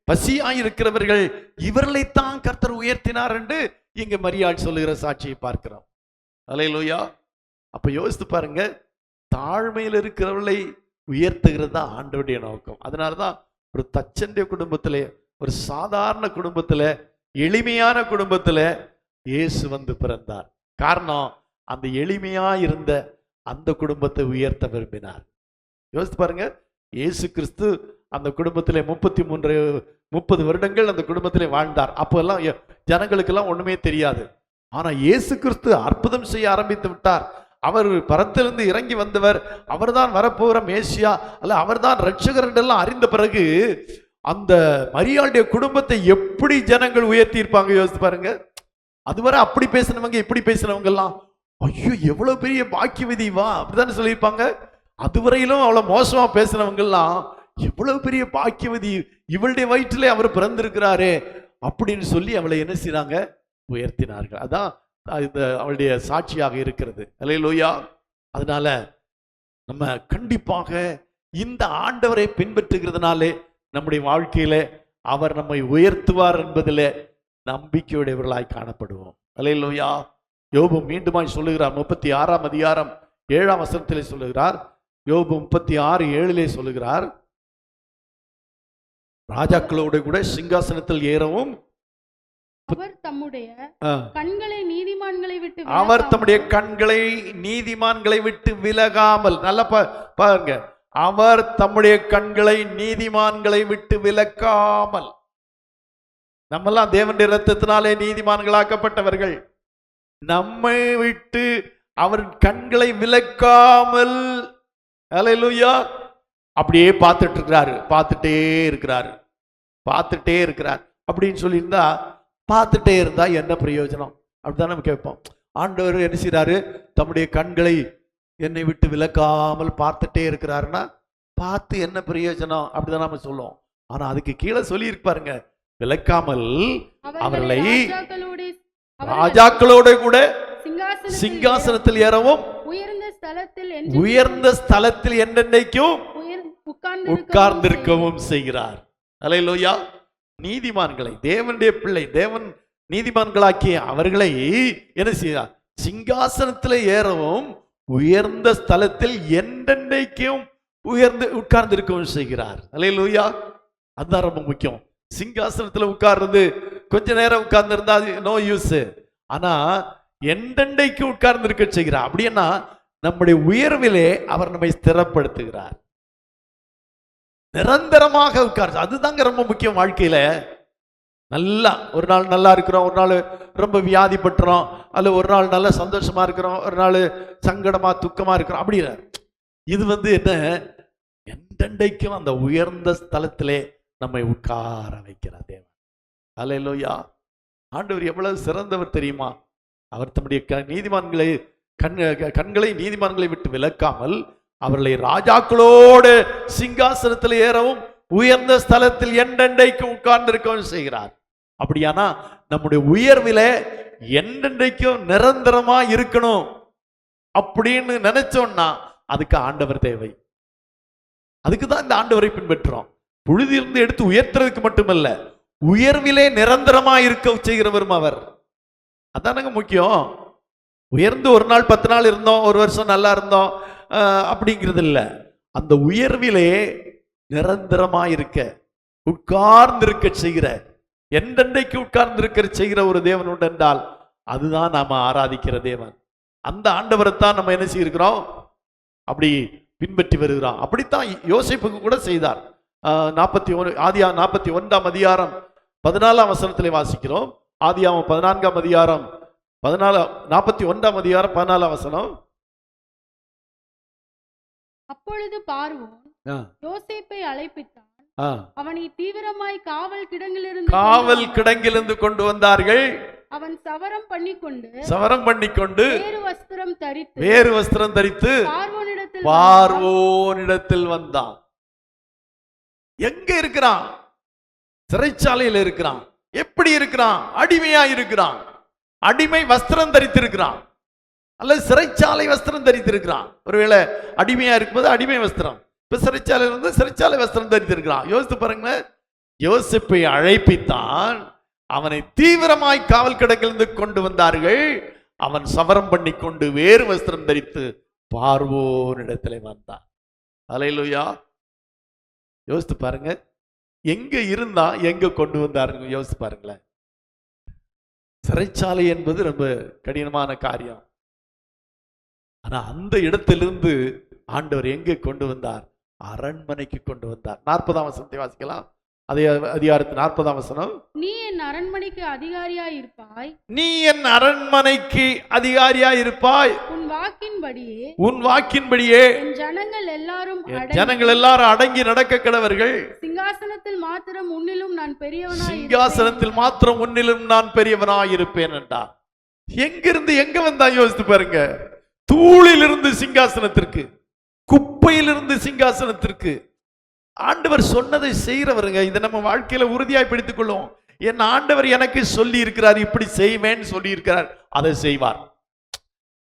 பசியாய் இருக்கிறவர்கள், இவர்களைத்தான் கர்த்தர் உயர்த்தினார் என்று இங்க மரியாள் சொல்லுகிற சாட்சியை பார்க்கிறோம். ஹல்லேலூயா. அப்ப யோசித்து பாருங்க, தாழ்மையில் இருக்கிறவர்களை உயர்த்துகிறது தான் ஆண்டவருடைய நோக்கம். அதனாலதான் ஒரு தச்சனுடைய குடும்பத்திலே, ஒரு சாதாரண குடும்பத்துல, எளிமையான குடும்பத்துல இயேசு வந்து பிறந்தார். காரணம், அந்த எளிமையா இருந்த அந்த குடும்பத்தை உயர்த்த விரும்பினார். யோசித்து பாருங்க, இயேசு கிறிஸ்து அந்த குடும்பத்திலே 30 வருடங்கள் அந்த குடும்பத்திலே வாழ்ந்தார். அப்போ எல்லாம் ஜனங்களுக்கெல்லாம் ஒண்ணுமே தெரியாது. ஆனா இயேசு கிறிஸ்து அற்புதம் செய்ய ஆரம்பித்து விட்டார். அவர் பரத்திலிருந்து இறங்கி வந்தவர், அவர்தான் வரப்போகிற மேசியா, அல்ல அவர்தான் ரட்சகர் என்றெல்லாம் அறிந்த பிறகு அந்த மரியாளுடைய குடும்பத்தை எப்படி ஜனங்கள் உயர்த்தி இருப்பாங்க யோசித்து பாருங்க. அதுவரை அப்படி பேசினவங்க, இப்படி பேசினவங்க எல்லாம், ஐயோ எவ்வளவு பெரிய பாக்கியவதி வா அப்படித்தானே சொல்லியிருப்பாங்க. அதுவரையிலும் அவ்வளவு மோசமா பேசினவங்க எல்லாம், எவ்வளவு பெரிய பாக்கியவதி, இவளுடைய வயிற்றிலே அவர் பிறந்திருக்கிறாரே அப்படின்னு சொல்லி அவளை என்ன செய்றாங்க? உயர்த்தினார்கள். அதான் இந்த அவளுடைய சாட்சியாக இருக்கிறது. அல்லேலூயா. அதனால நம்ம கண்டிப்பாக இந்த ஆண்டவரை பின்பற்றுகிறதுனாலே நம்முடைய வாழ்க்கையில அவர் நம்மை உயர்த்துவார் என்பதில் நம்பிக்கையுடையவர்களாய் காணப்படுவோம். அல்லேலூயா. யோபு மீண்டுமாய் சொல்லுகிறார், 36ஆம் அதிகாரம் 7ஆம் வசனத்திலே சொல்லுகிறார். யோபு 36:7 சொல்லுகிறார், ராஜாக்களோடு கூட சிங்காசனத்தில் ஏறவும் அவர் தம்முடைய கண்களை நீதிமான்களை விட்டு விலகாமல், நல்லா பாருங்க, அவர் தம்முடைய கண்களை நீதிமான்களை விட்டு விலக்காமல். நம்மெல்லாம் தேவனுடைய இரத்தத்தினாலே நீதிமான்களாக்கப்பட்டவர்கள். நம்மை விட்டு அவர் கண்களை விலக்காமல், அல்லேலூயா, அப்படியே பார்த்துட்டே இருக்கிறார் அப்படின்னு சொல்லியிருந்தா, பார்த்துட்டே இருந்தா என்ன பிரயோஜனம் அப்படிதான் நம்ம கேட்போம். ஆண்டவர் என்ன செய்றாரு? தம்முடைய கண்களை என்னை விட்டு விலக்காமல் பார்த்துட்டே இருக்கிறாருன்னா, பார்த்து என்ன பிரயோஜனம் அப்படிதான் நம்ம சொல்லுவோம். ஆனா அதுக்கு கீழே சொல்லி இருப்பாருங்க, விலக்காமல் அவர்களை ராஜாக்களோட கூட சிங்காசனத்தில் ஏறவும் உயர்ந்த ஸ்தலத்தில் என்றென்னைக்கும் உட்கார்ந்திருக்கவும் செய்கிறார். அல்லேலூயா. நீதிமான்களை, தேவனுடைய பிள்ளை, தேவன் நீதிமான்களாக்கிய அவர்களை என்ன செய்கிறார்? சிங்காசனத்தில் ஏறவும் உயர்ந்த ஸ்தலத்தில் என்றென்னைக்கும் உட்கார்ந்திருக்கவும் செய்கிறார். அல்லேலூயா. அதுதான் ரொம்ப முக்கியம். சிங்காசனத்தில் உட்கார்றது கொஞ்ச நேரம் உட்கார்ந்து இருந்தா நோ யூஸ். ஆனா என்றென்னைக்கு உட்கார்ந்து இருக்க செய்கிறார். அப்படின்னா நம்முடைய உயர்விலே அவர் நம்மை ஸ்திரப்படுத்துகிறார். நிரந்தரமாக உட்கார்ந்து, அதுதாங்க ரொம்ப முக்கியம் வாழ்க்கையில. நல்லா ஒரு நாள் நல்லா இருக்கிறோம், ஒரு நாள் ரொம்ப வியாதிப்பட்டுறோம், அல்ல ஒரு நாள் நல்லா சந்தோஷமா இருக்கிறோம், ஒரு நாள் சங்கடமா துக்கமா இருக்கிறோம். அப்படி இது என்ன என்றென்றைக்கும் அந்த உயர்ந்த ஸ்தலத்திலே நம்மை உட்கார வைக்கிறார் தேவன். அல்லேலூயா. ஆண்டவர் எவ்வளவு சிறந்தவர் தெரியுமா? அவர் தம்முடைய நீதிமான்களை கண்களை நீதிமான்களை விட்டு விலக்காமல் அவர்களை ராஜாக்களோடு சிங்காசனத்தில் ஏறவும் உயர்ந்த ஸ்தலத்தில் என்றென்றைக்கும் உட்கார்ந்திருக்கவும் செய்கிறார். அப்படியானா நம்முடைய உயர்விலே என்றென்றைக்கும் நிரந்தரமா இருக்கணும் அப்படின்னு நினைச்சோம்னா அதுக்கு ஆண்டவர் தேவை. அதுக்கு தான் இந்த ஆண்டவரை பின்பற்றோம். புழுதியிலிருந்து எடுத்து உயர்த்துறதுக்கு மட்டுமல்ல, உயர்விலே நிரந்தரமா இருக்க செய்கிறவரும் அவர். அதானங்க முக்கியம். உயர்ந்து ஒரு நாள் 10 நாள் இருந்தோம், ஒரு வருஷம் நல்லா இருந்தோம் அப்படிங்கிறது இல்லை. அந்த உயர்விலே நிரந்தரமா இருக்க, உட்கார்ந்திருக்க செய்கிற, என்றென்றைக்கு உட்கார்ந்திருக்க செய்கிற ஒரு தேவன் உண்டு என்றால் அதுதான் நாம ஆராதிக்கிற தேவன். அந்த ஆண்டவரைத்தான் நம்ம என்ன செய்கிறோம்? அப்படி பின்பற்றி வருகிறோம். அப்படித்தான் யோசேப்புக்கு கூட செய்தார். 41 ஆதியாகமம் 41ஆம் அதிகாரம் 14ஆம் வசனத்திலே வாசிக்கிறோம். ஆதியாகமம் 14ஆம் அதிகாரம் 41ஆம் அதிகாரம் 14ஆம் வசனம். அப்பொழுது பார்வோன் யோசேப்பை அழைப்பித்தான். அவனை தீவிரமாய் காவல் கிடங்கிலிருந்து கொண்டு வந்தார்கள். அவன் சவரம் பண்ணிக்கொண்டு வேறு வஸ்திரம் தரித்து பார்வோனிடத்தில் வந்தான். எங்க இருக்கிறான்? சிறைச்சாலையில் இருக்கிறான். எப்படி இருக்கிறான்? அடிமையா இருக்கிறான். அடிமை வஸ்திரம் தரித்திருக்கிறான், அல்லது சிறைச்சாலை வஸ்திரம் தரித்திருக்கிறான். ஒருவேளை அடிமையா இருக்கும்போது அடிமை வஸ்திரம், இப்ப சிறைச்சாலையில் இருந்து சிறைச்சாலை வஸ்திரம் தரித்திருக்கிறான். யோசித்து பாருங்க. யோசேப்பை அழைப்பித்தான். அவனை தீவிரமாய் காவல் கிடங்கிலிருந்து கொண்டு வந்தார்கள். அவன் சவரம் பண்ணிக்கொண்டு வேறு வஸ்திரம் தரித்து பார்வோனிடத்திலே வந்தான். அல்லேலூயா. யோசித்து பாருங்க. எங்க இருந்தா எங்க கொண்டு வந்தாருங்க? யோசித்து பாருங்களேன். சிறைச்சாலை என்பது ரொம்ப கடினமான காரியம். ஆனா அந்த இடத்திலிருந்து ஆண்டவர் எங்கே கொண்டு வந்தார்? அரண்மனைக்கு கொண்டு வந்தார். 40ஆம் வசனத்தை வாசிக்கலாம். அதே அதிகாரத்து 40ஆம் வசனம். நீ என் அரண்மனைக்கு அதிகாரியாய் இருப்பாய். உன் வாக்கின்படியே என் ஜனங்கள் எல்லாரும் அடங்கி நடக்க கடவர்கள். சிங்காசனத்தில் மாத்திரம் உன்னிலும் நான் பெரியவனாய் இருப்பேன் என்றார். எங்கிருந்து எங்க வந்தா? யோசித்து பாருங்க. தூளிலிருந்து சிங்காசனத்திற்கு, குப்பையிலிருந்து சிங்காசனத்திற்கு. ஆண்டவர் சொன்னதை செய்கிறவருங்க. இதை நம்ம வாழ்க்கையில உறுதியாய் பிடித்துக் கொள்ளுவோம். என் ஆண்டவர் எனக்கு சொல்லி இருக்கிறார், இப்படி செய்வேன்னு சொல்லி இருக்கிறார், அதை செய்வார்.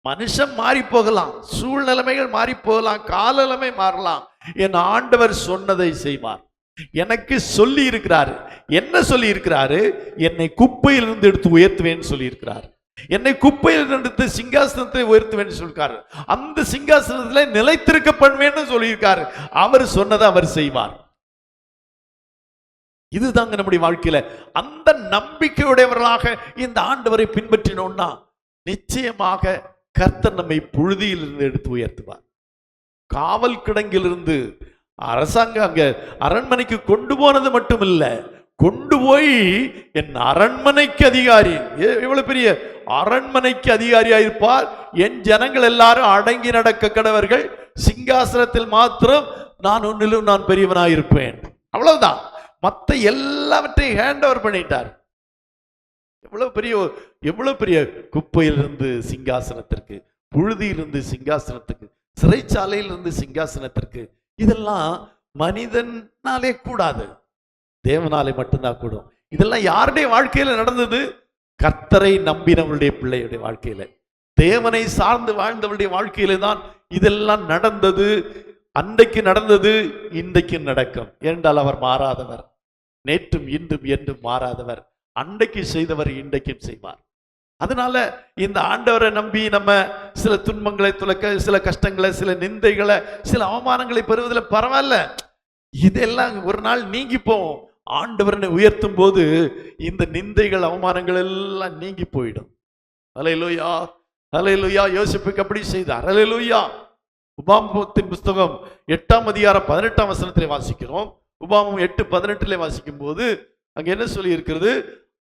மனுஷன் மாறி போகலாம், சூழ்நிலைமைகள் மாறி போகலாம், காலநிலைமை மாறலாம். என் ஆண்டவர் சொன்னதை செய்வார். எனக்கு சொல்லி இருக்கிறாரு. என்ன சொல்லி இருக்கிறாரு? என்னை குப்பையிலிருந்து எடுத்து உயர்த்துவேன்னு சொல்லி இருக்கிறார். என்னை குப்பையில் எடுத்து சிங்காசனத்தை உயர்த்துவேன்னு சொல்லிருக்காரு. அந்த சிங்காசனத்துல நிலைத்திருக்க பண்ணுவேன்னு சொல்லியிருக்காரு. அவர் சொன்னதை அவர் செய்வார். இதுதாங்க நம்முடைய வாழ்க்கையில அந்த நம்பிக்கையுடையவர்களாக இந்த ஆண்டவரை பின்பற்றினோம்னா நிச்சயமாக கர்த்தர் நம்மை புழுதியில் இருந்து எடுத்து உயர்த்துவார். காவல் கிடங்கிலிருந்து அங்க அரண்மனைக்கு கொண்டு போனது மட்டும் இல்ல, கொண்டு போய் என் அரண்மனைக்கு அதிகாரி, எவ்வளவு பெரிய அரண்மனைக்கு அதிகாரியா இருப்பார். என் ஜனங்கள் எல்லாரும் அடங்கி நடக்க கடவர்கள். சிங்காசனத்தில் மாத்திரம் நான் பெரியவனாயிருப்பேன். அவ்வளவுதான். மற்ற எல்லாவற்றையும் ஹேண்ட் ஓவர் பண்ணிட்டார். எவ்வளவு பெரிய குப்பையிலிருந்து சிங்காசனத்திற்கு, புழுதியிலிருந்து சிங்காசனத்துக்கு, சிறைச்சாலையிலிருந்து சிங்காசனத்திற்கு. இதெல்லாம் மனிதனாலே கூடாது, தேவனாலே மட்டும்தான் கூடும். இதெல்லாம் யாருடைய வாழ்க்கையில நடந்தது? கர்த்தரை நம்பினவளுடைய பிள்ளையுடைய வாழ்க்கையில, தேவனை சார்ந்து வாழ்ந்தவளுடைய வாழ்க்கையில தான் இதெல்லாம் நடந்தது. அன்றைக்கு நடந்தது, இன்றைக்கு நடக்கும். ஏனென்றால் அவர் மாறாதவர், நேற்றும் இன்றும் என்றும் மாறாதவர். அன்றைக்கு செய்தவர் இன்றைக்கும் செய்வார். அதனால இந்த ஆண்டவரை நம்பி நம்ம சில துன்பங்களை துலக்க, சில கஷ்டங்களை, சில நிந்தைகளை, சில அவமானங்களை பெறுவதில் பரவாயில்ல. இதெல்லாம் ஒரு நாள் நீங்கி போவோம். ஆண்டவரை உயர்த்தும் போது இந்த நிந்தைகள், அவமானங்கள் எல்லாம் நீங்கி போயிடும். அல்லேலூயா, அல்லேலூயா. யோசேப்புக்கு அப்படி செய்தார். அல்லேலூயா. உபாகமத்தின் புஸ்தகம் 8ஆம் அதிகாரம் 18ஆம் வசனத்திலே வாசிக்கிறோம். உபாகமம் 8:18 வாசிக்கும் போது அங்க என்ன சொல்லி இருக்கிறது?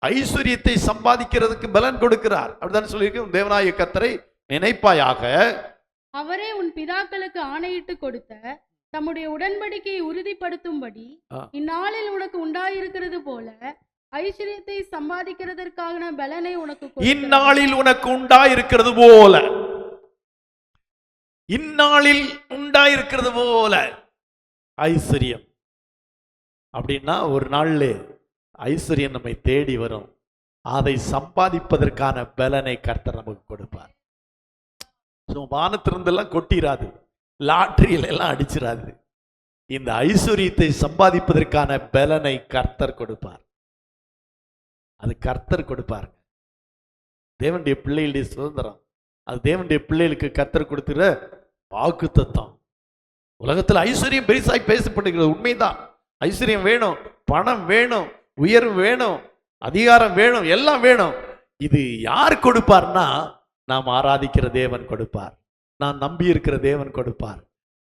ஐஸ்வர்யத்தை சம்பாதிக்கிறதுக்கு பலன் கொடுக்கிறார். அப்படிதான் சொல்லியிருக்க. தேவனாய கர்த்தரை நினைப்பாயாக, அவரே உன் பிதாக்களுக்கு ஆணையிட்டு கொடுத்த தம்முடைய உடன்படிக்கையை உறுதிப்படுத்தும்படி இந்நாளில் உனக்கு உண்டாயிருக்கிறது போல ஐஸ்வர்யத்தை சம்பாதிக்கிறதற்கான பலனை உனக்கு இந்நாளில் உனக்கு உண்டாயிருக்கிறது போல, இந்நாளில் உண்டாயிருக்கிறது போல ஐஸ்வர்யம் அப்படின்னா ஒரு நாள்ல ஐஸ்வர்யம் நம்மை தேடி வரும். அதை சம்பாதிப்பதற்கான பலனை கர்த்தர் நமக்கு கொடுப்பார். வானத்திலிருந்தெல்லாம் கொட்டிராது, லாட்டரியில எல்லாம் அடிச்சிடாது. இந்த ஐஸ்வர்யத்தை சம்பாதிப்பதற்கான பலனை கர்த்தர் கொடுப்பார். அது கர்த்தர் கொடுப்பார். தேவனுடைய பிள்ளைகளுடைய சுதந்திரம், அது தேவனுடைய பிள்ளைகளுக்கு கர்த்தர் கொடுத்துற வாக்குத்தத்தம். உலகத்தில் ஐஸ்வர்யம் பெருசாய் பேசப்படுகிறது, உண்மைதான். ஐஸ்வர்யம் வேணும், பணம் வேணும், உயர்வு வேணும், அதிகாரம் வேணும், எல்லாம் வேணும். இது யார் கொடுப்பார்னா நாம் ஆராதிக்கிற தேவன் கொடுப்பார். நாம் நம்பி இருக்கிற தேவன் கொடுப்பார்.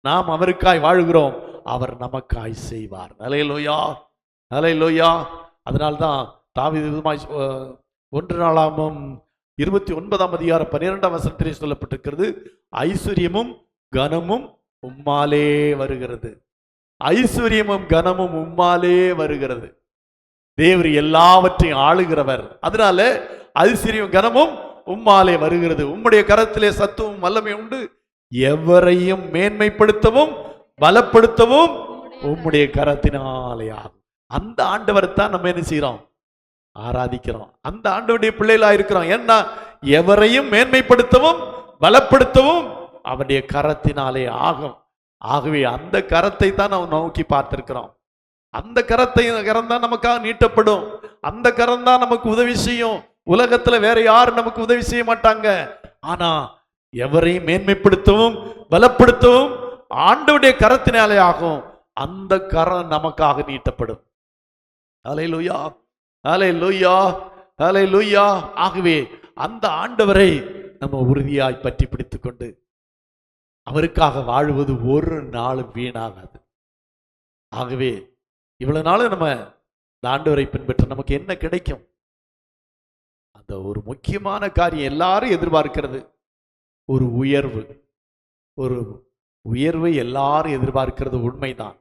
நாம் அவருக்காய் வாழ்கிறோம், அவர் நமக்காய் செய்வார். அல்லேலூயா, அல்லேலூயா. அதனால்தான் தாவீது 1 நாளாகமம் 29 12 சொல்லப்பட்டிருக்கிறது, ஐஸ்வர்யமும் கனமும் உம்மாலே வருகிறது. ஐஸ்வர்யமும் கனமும் உம்மாலே வருகிறது. தேவர் எல்லாவற்றையும் ஆளுகிறவர். அதனால ஐஸ்வர்யம் கனமும் உம்மாலே வருகிறது. உம்முடைய கரத்திலே சத்துவம் வல்லமை உண்டு. எவரையும் மேன்மைப்படுத்தவும் பலப்படுத்தவும் உம்முடைய கரத்தினாலே ஆகும். அந்த ஆண்டவர் தான் நம்ம என்ன செய்யறோம்? ஆராதிக்கிறோம். அந்த ஆண்டவருடைய பிள்ளைகளா இருக்கிறோம். ஏன்னா எவரையும் மேன்மைப்படுத்தவும் பலப்படுத்தவும் அவருடைய கரத்தினாலே ஆகும். ஆகவே அந்த கரத்தை தான் நாம் நோக்கி பார்த்திருக்கிறோம். அந்த கரம் தான் நமக்காக நீட்டப்படும். அந்த கரம் தான் நமக்கு உதவி செய்யும். உலகத்துல வேற யாரும் நமக்கு உதவி செய்ய மாட்டாங்க. ஆனா எவரையும் மேன்மைப்படுத்தவும் பலப்படுத்தவும் ஆண்டவருடைய கரத்தினாலே ஆகும். அந்த கரம் நமக்காக நீட்டப்படும். அல்லேலூயா, அல்லேலூயா, அல்லேலூயா. ஆகவே அந்த ஆண்டவரை நம்ம உறுதியாய் பற்றி பிடித்துக் கொண்டு அவருக்காக வாழ்வது ஒரு நாளும் வீணாகாது. ஆகவே இவ்வளவு நாளும் நம்ம இந்த ஆண்டவரை பின்பற்ற நமக்கு என்ன கிடைக்கும்? அந்த ஒரு முக்கியமான காரியம் எல்லாரும் எதிர்பார்க்கிறது ஒரு உயர்வு. ஒரு உயர்வை எல்லாரும் எதிர்பார்க்கிறது உண்மைதான்,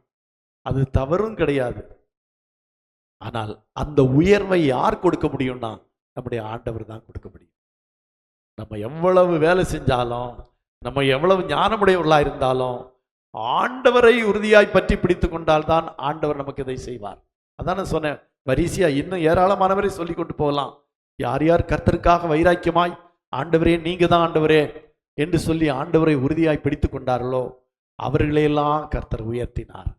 அது தவறும் கிடையாது. ஆனால் அந்த உயர்வை யார் கொடுக்க முடியும்னா நம்முடைய ஆண்டவர் தான் கொடுக்க முடியும். நம்ம எவ்வளவு வேலை செஞ்சாலும், நம்ம எவ்வளவு ஞானமுடையவர்களா இருந்தாலும், ஆண்டவரை உறுதியாய் பற்றி பிடித்து கொண்டால்தான் ஆண்டவர் நமக்கு இதை செய்வார். அதான் நான் சொன்னேன், வரிசையா இன்னும் ஏராளமானவரை சொல்லி கொண்டு போகலாம். யார் யார் கர்த்தருக்காக வைராக்கியமாய் ஆண்டவரே நீங்க தான் ஆண்டவரே என்று சொல்லி ஆண்டவரை உறுதியாய் பிடித்து கொண்டார்களோ அவர்களையெல்லாம் கர்த்தர் உயர்த்தினார்,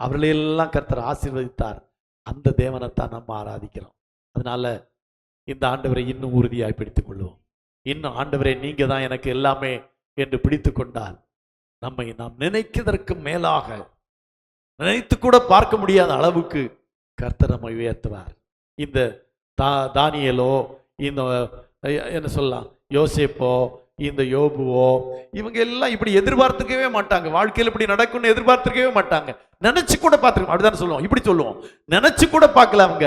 அவர்களையெல்லாம் கர்த்தர் ஆசீர்வதித்தார். அந்த தேவனைத்தான் நம்ம ஆராதிக்கிறோம். அதனால இந்த ஆண்டவரை இன்னும் உறுதியாய் பிடித்துக் கொள்வோம். இன்னும் ஆண்டவரே நீங்க தான் எனக்கு எல்லாமே என்று பிடித்து கொண்டால் நம்மை நாம் நினைக்கிறதற்கு மேலாக, நினைத்து கூட பார்க்க முடியாத அளவுக்கு கர்த்தர் நம்மை உயர்த்துவார். இந்த தானியேலோ, இந்த என்ன சொல்லலாம் யோசேப்போ, இந்த யோபுவோ, இவங்க எல்லாம் இப்படி எதிர்பார்த்துக்கவே மாட்டாங்க. வாழ்க்கையில் இப்படி நடக்கும்னு எதிர்பார்த்துக்கவே மாட்டாங்க. நினைச்சு கூட பார்த்துருக்கோம். அப்படிதான் சொல்லுவோம், இப்படி சொல்லுவோம், நினைச்சு கூட பார்க்கல அவங்க.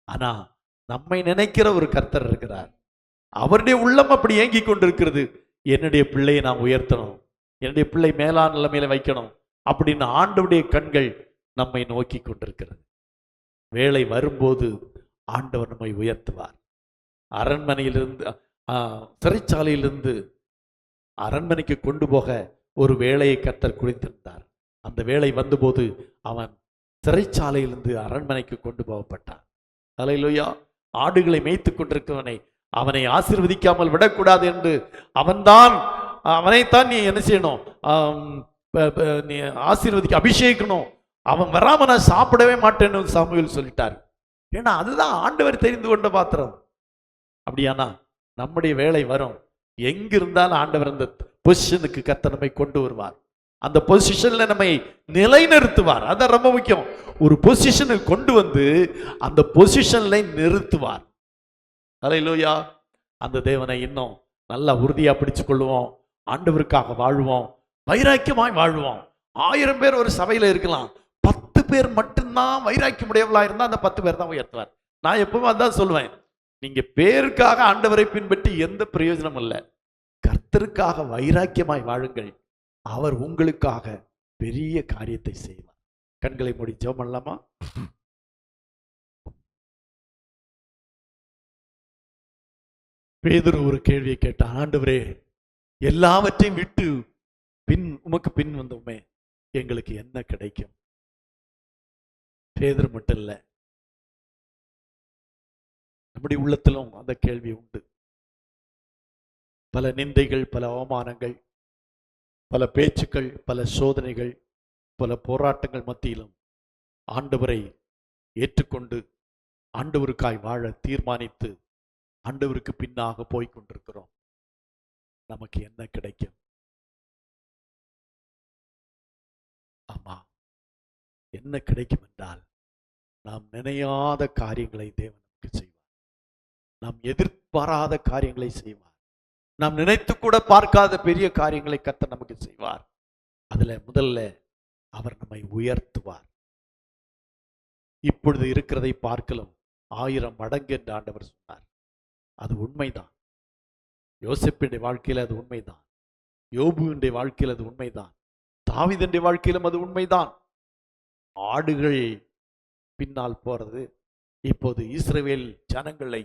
ஆனா நம்மை நினைக்கிற ஒரு கர்த்தர் இருக்கிறார். அவருடைய உள்ளம் அப்படி ஏங்கி கொண்டிருக்கிறது, என்னுடைய பிள்ளையை நாம் உயர்த்தணும், என்னுடைய பிள்ளை மேலான நிலைமையில வைக்கணும் அப்படின்னு ஆண்டவருடைய கண்கள் நம்மை நோக்கி கொண்டிருக்கிறது. வேலை வரும்போது ஆண்டவர் நம்மை உயர்த்துவார். அரண்மனையிலிருந்து சிறைச்சாலையிலிருந்து அரண்மனைக்கு கொண்டு போக ஒரு வேலையை கர்த்தர் குறித்திருந்தார். அந்த வேலை வந்தபோது அவன் சிறைச்சாலையிலிருந்து அரண்மனைக்கு கொண்டு போகப்பட்டான். அல்லேலூயா. ஆடுகளை மேய்த்து கொண்டிருக்கவனை அவனை ஆசீர்வதிக்காமல் விடக்கூடாது என்று அவனைத்தான் நீ என்ன செய்யணும், நீ ஆசீர்வதிக்க அபிஷேகிக்கணும். அவன் வராம நான் சாப்பிடவே மாட்டேன்னு சாமுவேல் சொல்லிட்டார். ஏன்னா அதுதான் ஆண்டவர் தெரிந்து கொண்ட பாத்திரம். அப்படியானா நம்முடைய வேலை வரும். எங்கிருந்தாலும் ஆண்டவர் அந்த பொசிஷனுக்கு கர்த்தர் நம்மை கொண்டு வருவார். அந்த பொசிஷன்ல நம்மை நிலைநிறுத்துவார். அதான் ரொம்ப முக்கியம். ஒரு பொசிஷனுக்கு கொண்டு வந்து அந்த பொசிஷன்ல நிறுத்துவார். அல்லேலூயா. அந்த தேவனை இன்னும் நல்லா உறுதியா பிடிச்சு கொள்வோம். ஆண்டவருக்காக வாழ்வோம், வைராக்கியமாய் வாழ்வோம். 1000 பேர் ஒரு சபையில இருக்கலாம், 10 பேர் மட்டும்தான் வைராக்கியம் உடையவளா இருந்தா அந்த 10 பேர் தான் உயர்த்துவார். நான் எப்பவுமே அதான் சொல்லுவேன், நீங்க பேருக்காக ஆண்டவரை பின்பற்றி எந்த பிரயோஜனம் இல்லை. கர்த்தருக்காக வைராக்கியமாய் வாழுங்கள், அவர் உங்களுக்காக பெரிய காரியத்தை செய்வார். கண்களை மூடி ஜெபம் பண்ணலாமா? பேதுரு ஒரு கேள்வியை கேட்டான். ஆண்டவரே, எல்லாவற்றையும் விட்டு உமக்கு பின் வந்தோமே, எங்களுக்கு என்ன கிடைக்கும்? பேதுரு மட்டும் இல்ல, நம்முடைய உள்ளத்திலும் அந்த கேள்வி உண்டு. பல நிந்தைகள், பல அவமானங்கள், பல பேச்சுக்கள், பல சோதனைகள், பல போராட்டங்கள் மத்தியிலும் ஆண்டவரை ஏற்றுக்கொண்டு ஆண்டவருக்காய் வாழ தீர்மானித்து ஆண்டவருக்கு பின்னாக போய் கொண்டிருக்கிறோம். நமக்கு என்ன கிடைக்கும்? ஆமா, என்ன கிடைக்கும் என்றால், நாம் நினையாத காரியங்களை தேவன் நமக்கு செய்வார். நாம் எதிர்பாராத காரியங்களை செய்வார். நாம் நினைத்து கூட பார்க்காத பெரிய காரியங்களை கர்த்தர் நமக்கு செய்வார். அதுல முதல்ல அவர் நம்மை உயர்த்துவார். இப்பொழுது இருக்கிறதை பார்க்கலாம் 1000 மடங்கு என்று ஆண்டவர் சொன்னார். அது உண்மைதான். யோசேப்பினுடைய வாழ்க்கையில் அது உண்மைதான். யோபுவினுடைய வாழ்க்கையில் அது உண்மைதான். தாவீதுடைய வாழ்க்கையிலும் அது உண்மைதான். ஆடுகள் பின்னால் போறது, இப்போது இஸ்ரவேல் ஜனங்களை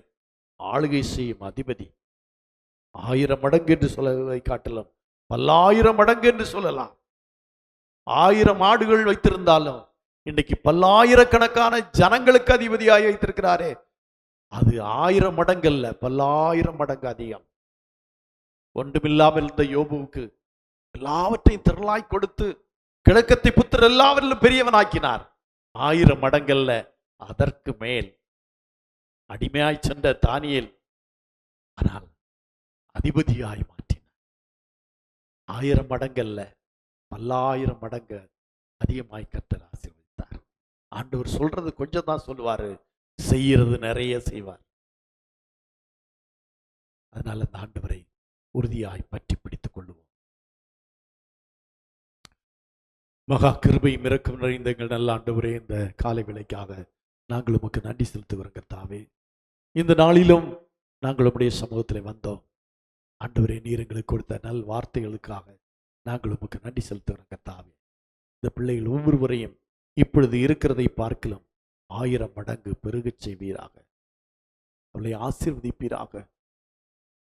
ஆளுகை செய்யும் அதிபதி. 1000 மடங்கு என்று சொல்வதை காட்டலாம், 1000 மடங்கு என்று சொல்லலாம். 1000 ஆடுகள் வைத்திருந்தாலும் இன்னைக்கு 10,000கணக்கான ஜனங்களுக்கு அதிபதியாய் வைத்திருக்கிறாரே, அது 1000 மடங்கு அல்ல, 10,000 மடங்கு அதிகம். ஒன்றுமில்லாமல் இருந்த யோபுவுக்கு எல்லாவற்றையும் திரளாய் கொடுத்து கிழக்கத்தை புத்திர எல்லாவற்றிலும் பெரியவனாக்கினார். 1000 மடங்கல்ல, அதற்கு மேல். அடிமையாய் சென்ற தானியேல் ஆனால் அதிபதியாய் மாற்றினார். 1000 மடங்கல்ல, 10,000 மடங்கு அதிகமாய் கர்த்தர் ஆசீர்வதித்தார். ஆண்டவர் சொல்றது கொஞ்சம் தான் சொல்லுவாரு, செய்யறது நிறைய செய்வார். அதனால அந்த ஆண்டவரை உறுதியாய் பற்றி பிடித்துக் கொள்ளுவோம். மகா கிருபையும் இரக்கம் நிறைந்த எங்கள் நல்ல ஆண்டவரே, இந்த காலை வேளைக்காக நாங்கள் உமக்கு நன்றி செலுத்துகிறோம் கர்த்தாவே. இந்த நாளிலும் நாங்கள் உம்முடைய சமூகத்தில் வந்தோம். ஆண்டவரே, நீர் எங்களுக்கு கொடுத்த நல் வார்த்தைகளுக்காக நாங்கள் உமக்கு நன்றி செலுத்துகிறோம் கர்த்தாவே. இந்த பிள்ளைகள் ஒவ்வொருவரையும் இப்பொழுது இருக்கிறதை பார்க்கலாம் 1000 மடங்கு பெருகச் செய்வீராக. அவளை ஆசீர்வதிப்பீராக.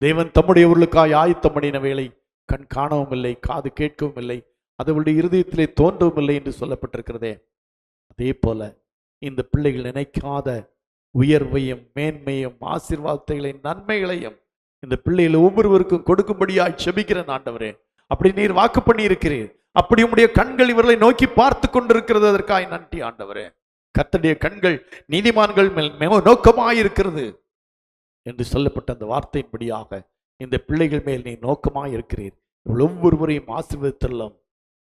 தேவன் தம்முடையவர்களுக்காய் ஆயத்தம் பண்ணின வேளை கண் காணவும் இல்லை, காது கேட்கவும் இல்லை, அவளுடைய இருதயத்திலே தோன்றவும் இல்லை என்று சொல்லப்பட்டிருக்கிறதே, அதே போல இந்த பிள்ளைகள் நினைக்காத உயர்வையும் மேன்மையும் ஆசீர்வாதங்களையும் நன்மைகளையும் இந்த பிள்ளைகள் ஒவ்வொருவருக்கும் கொடுக்கும்படியாய் செபிக்கிறேன் ஆண்டவரே. அப்படி நீர் வாக்கு பண்ணி இருக்கிறீர். அப்படி உம்முடைய கண்கள் இவர்களை நோக்கி பார்த்து கொண்டிருக்கிறது. அதற்காய் நன்றி ஆண்டவரே. கர்த்தருடைய கண்கள் நீதிமான்கள் மேல் நோக்கமாயிருக்கிறது என்று சொல்லப்பட்ட அந்த வார்த்தையின்படியாக இந்த பிள்ளைகள் மேல் நீ நோக்கமாய் இருக்கிறீர். ஒவ்வொருவரையும் ஆசீர்வதித்தரலாம்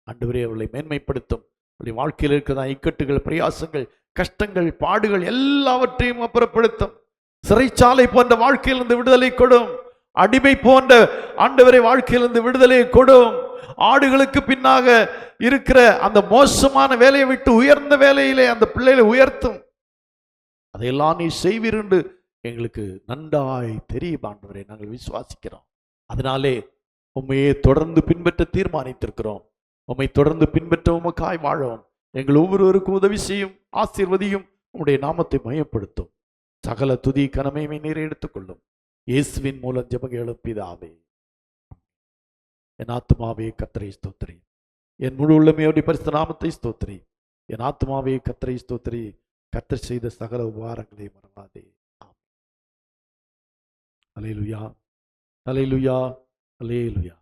ஆண்டவரே. அவர்களை மேன்மைப்படுத்தும். அவருடைய வாழ்க்கையில் இருக்கிறதா இக்கட்டுகள், பிரயாசங்கள், கஷ்டங்கள், பாடுகள் எல்லாவற்றையும் அப்புறப்படுத்தும். சிறைச்சாலை போன்ற வாழ்க்கையிலிருந்து விடுதலை கொடும். அடிமை போன்ற ஆண்டவரை வாழ்க்கையிலிருந்து விடுதலை கொடும். ஆடுகளுக்கு பின்னாக இருக்கிற அந்த மோசமான வேலையை விட்டு உயர்ந்த வேலையிலே அந்த பிள்ளைகளை உயர்த்தும். அதையெல்லாம் நீ செய்வீர் என்று எங்களுக்கு நன்றாய் தெரியும் ஆண்டவரே. நாங்கள் விசுவாசிக்கிறோம். அதனாலே உம்மையே தொடர்ந்து பின்பற்ற தீர்மானித்திருக்கிறோம். உம்மை தொடர்ந்து பின்பற்ற உமக்காய் வாழவும் எங்கள் ஒவ்வொருவருக்கும் உதவி செய்யும், ஆசீர்வதியும். உம்முடைய நாமத்தை மையப்படுத்தும். சகல துதி கனமையை நீரை எடுத்துக்கொள்ளும். இயேசுவின் மூலம் ஜெபம் கேளும் பிதாவே. என் ஆத்துமாவே கர்த்தரை ஸ்தோத்திரி. என் முழு உள்ளமையோடு பரிசுத்த நாமத்தை ஸ்தோத்திரி. என் ஆத்துமாவே கர்த்தரை ஸ்தோத்திரி. கர்த்தர் செய்த சகல உபகாரங்களை மறவாதே. அல்லேலூயா, அல்லேலூயா, அல்லேலூயா.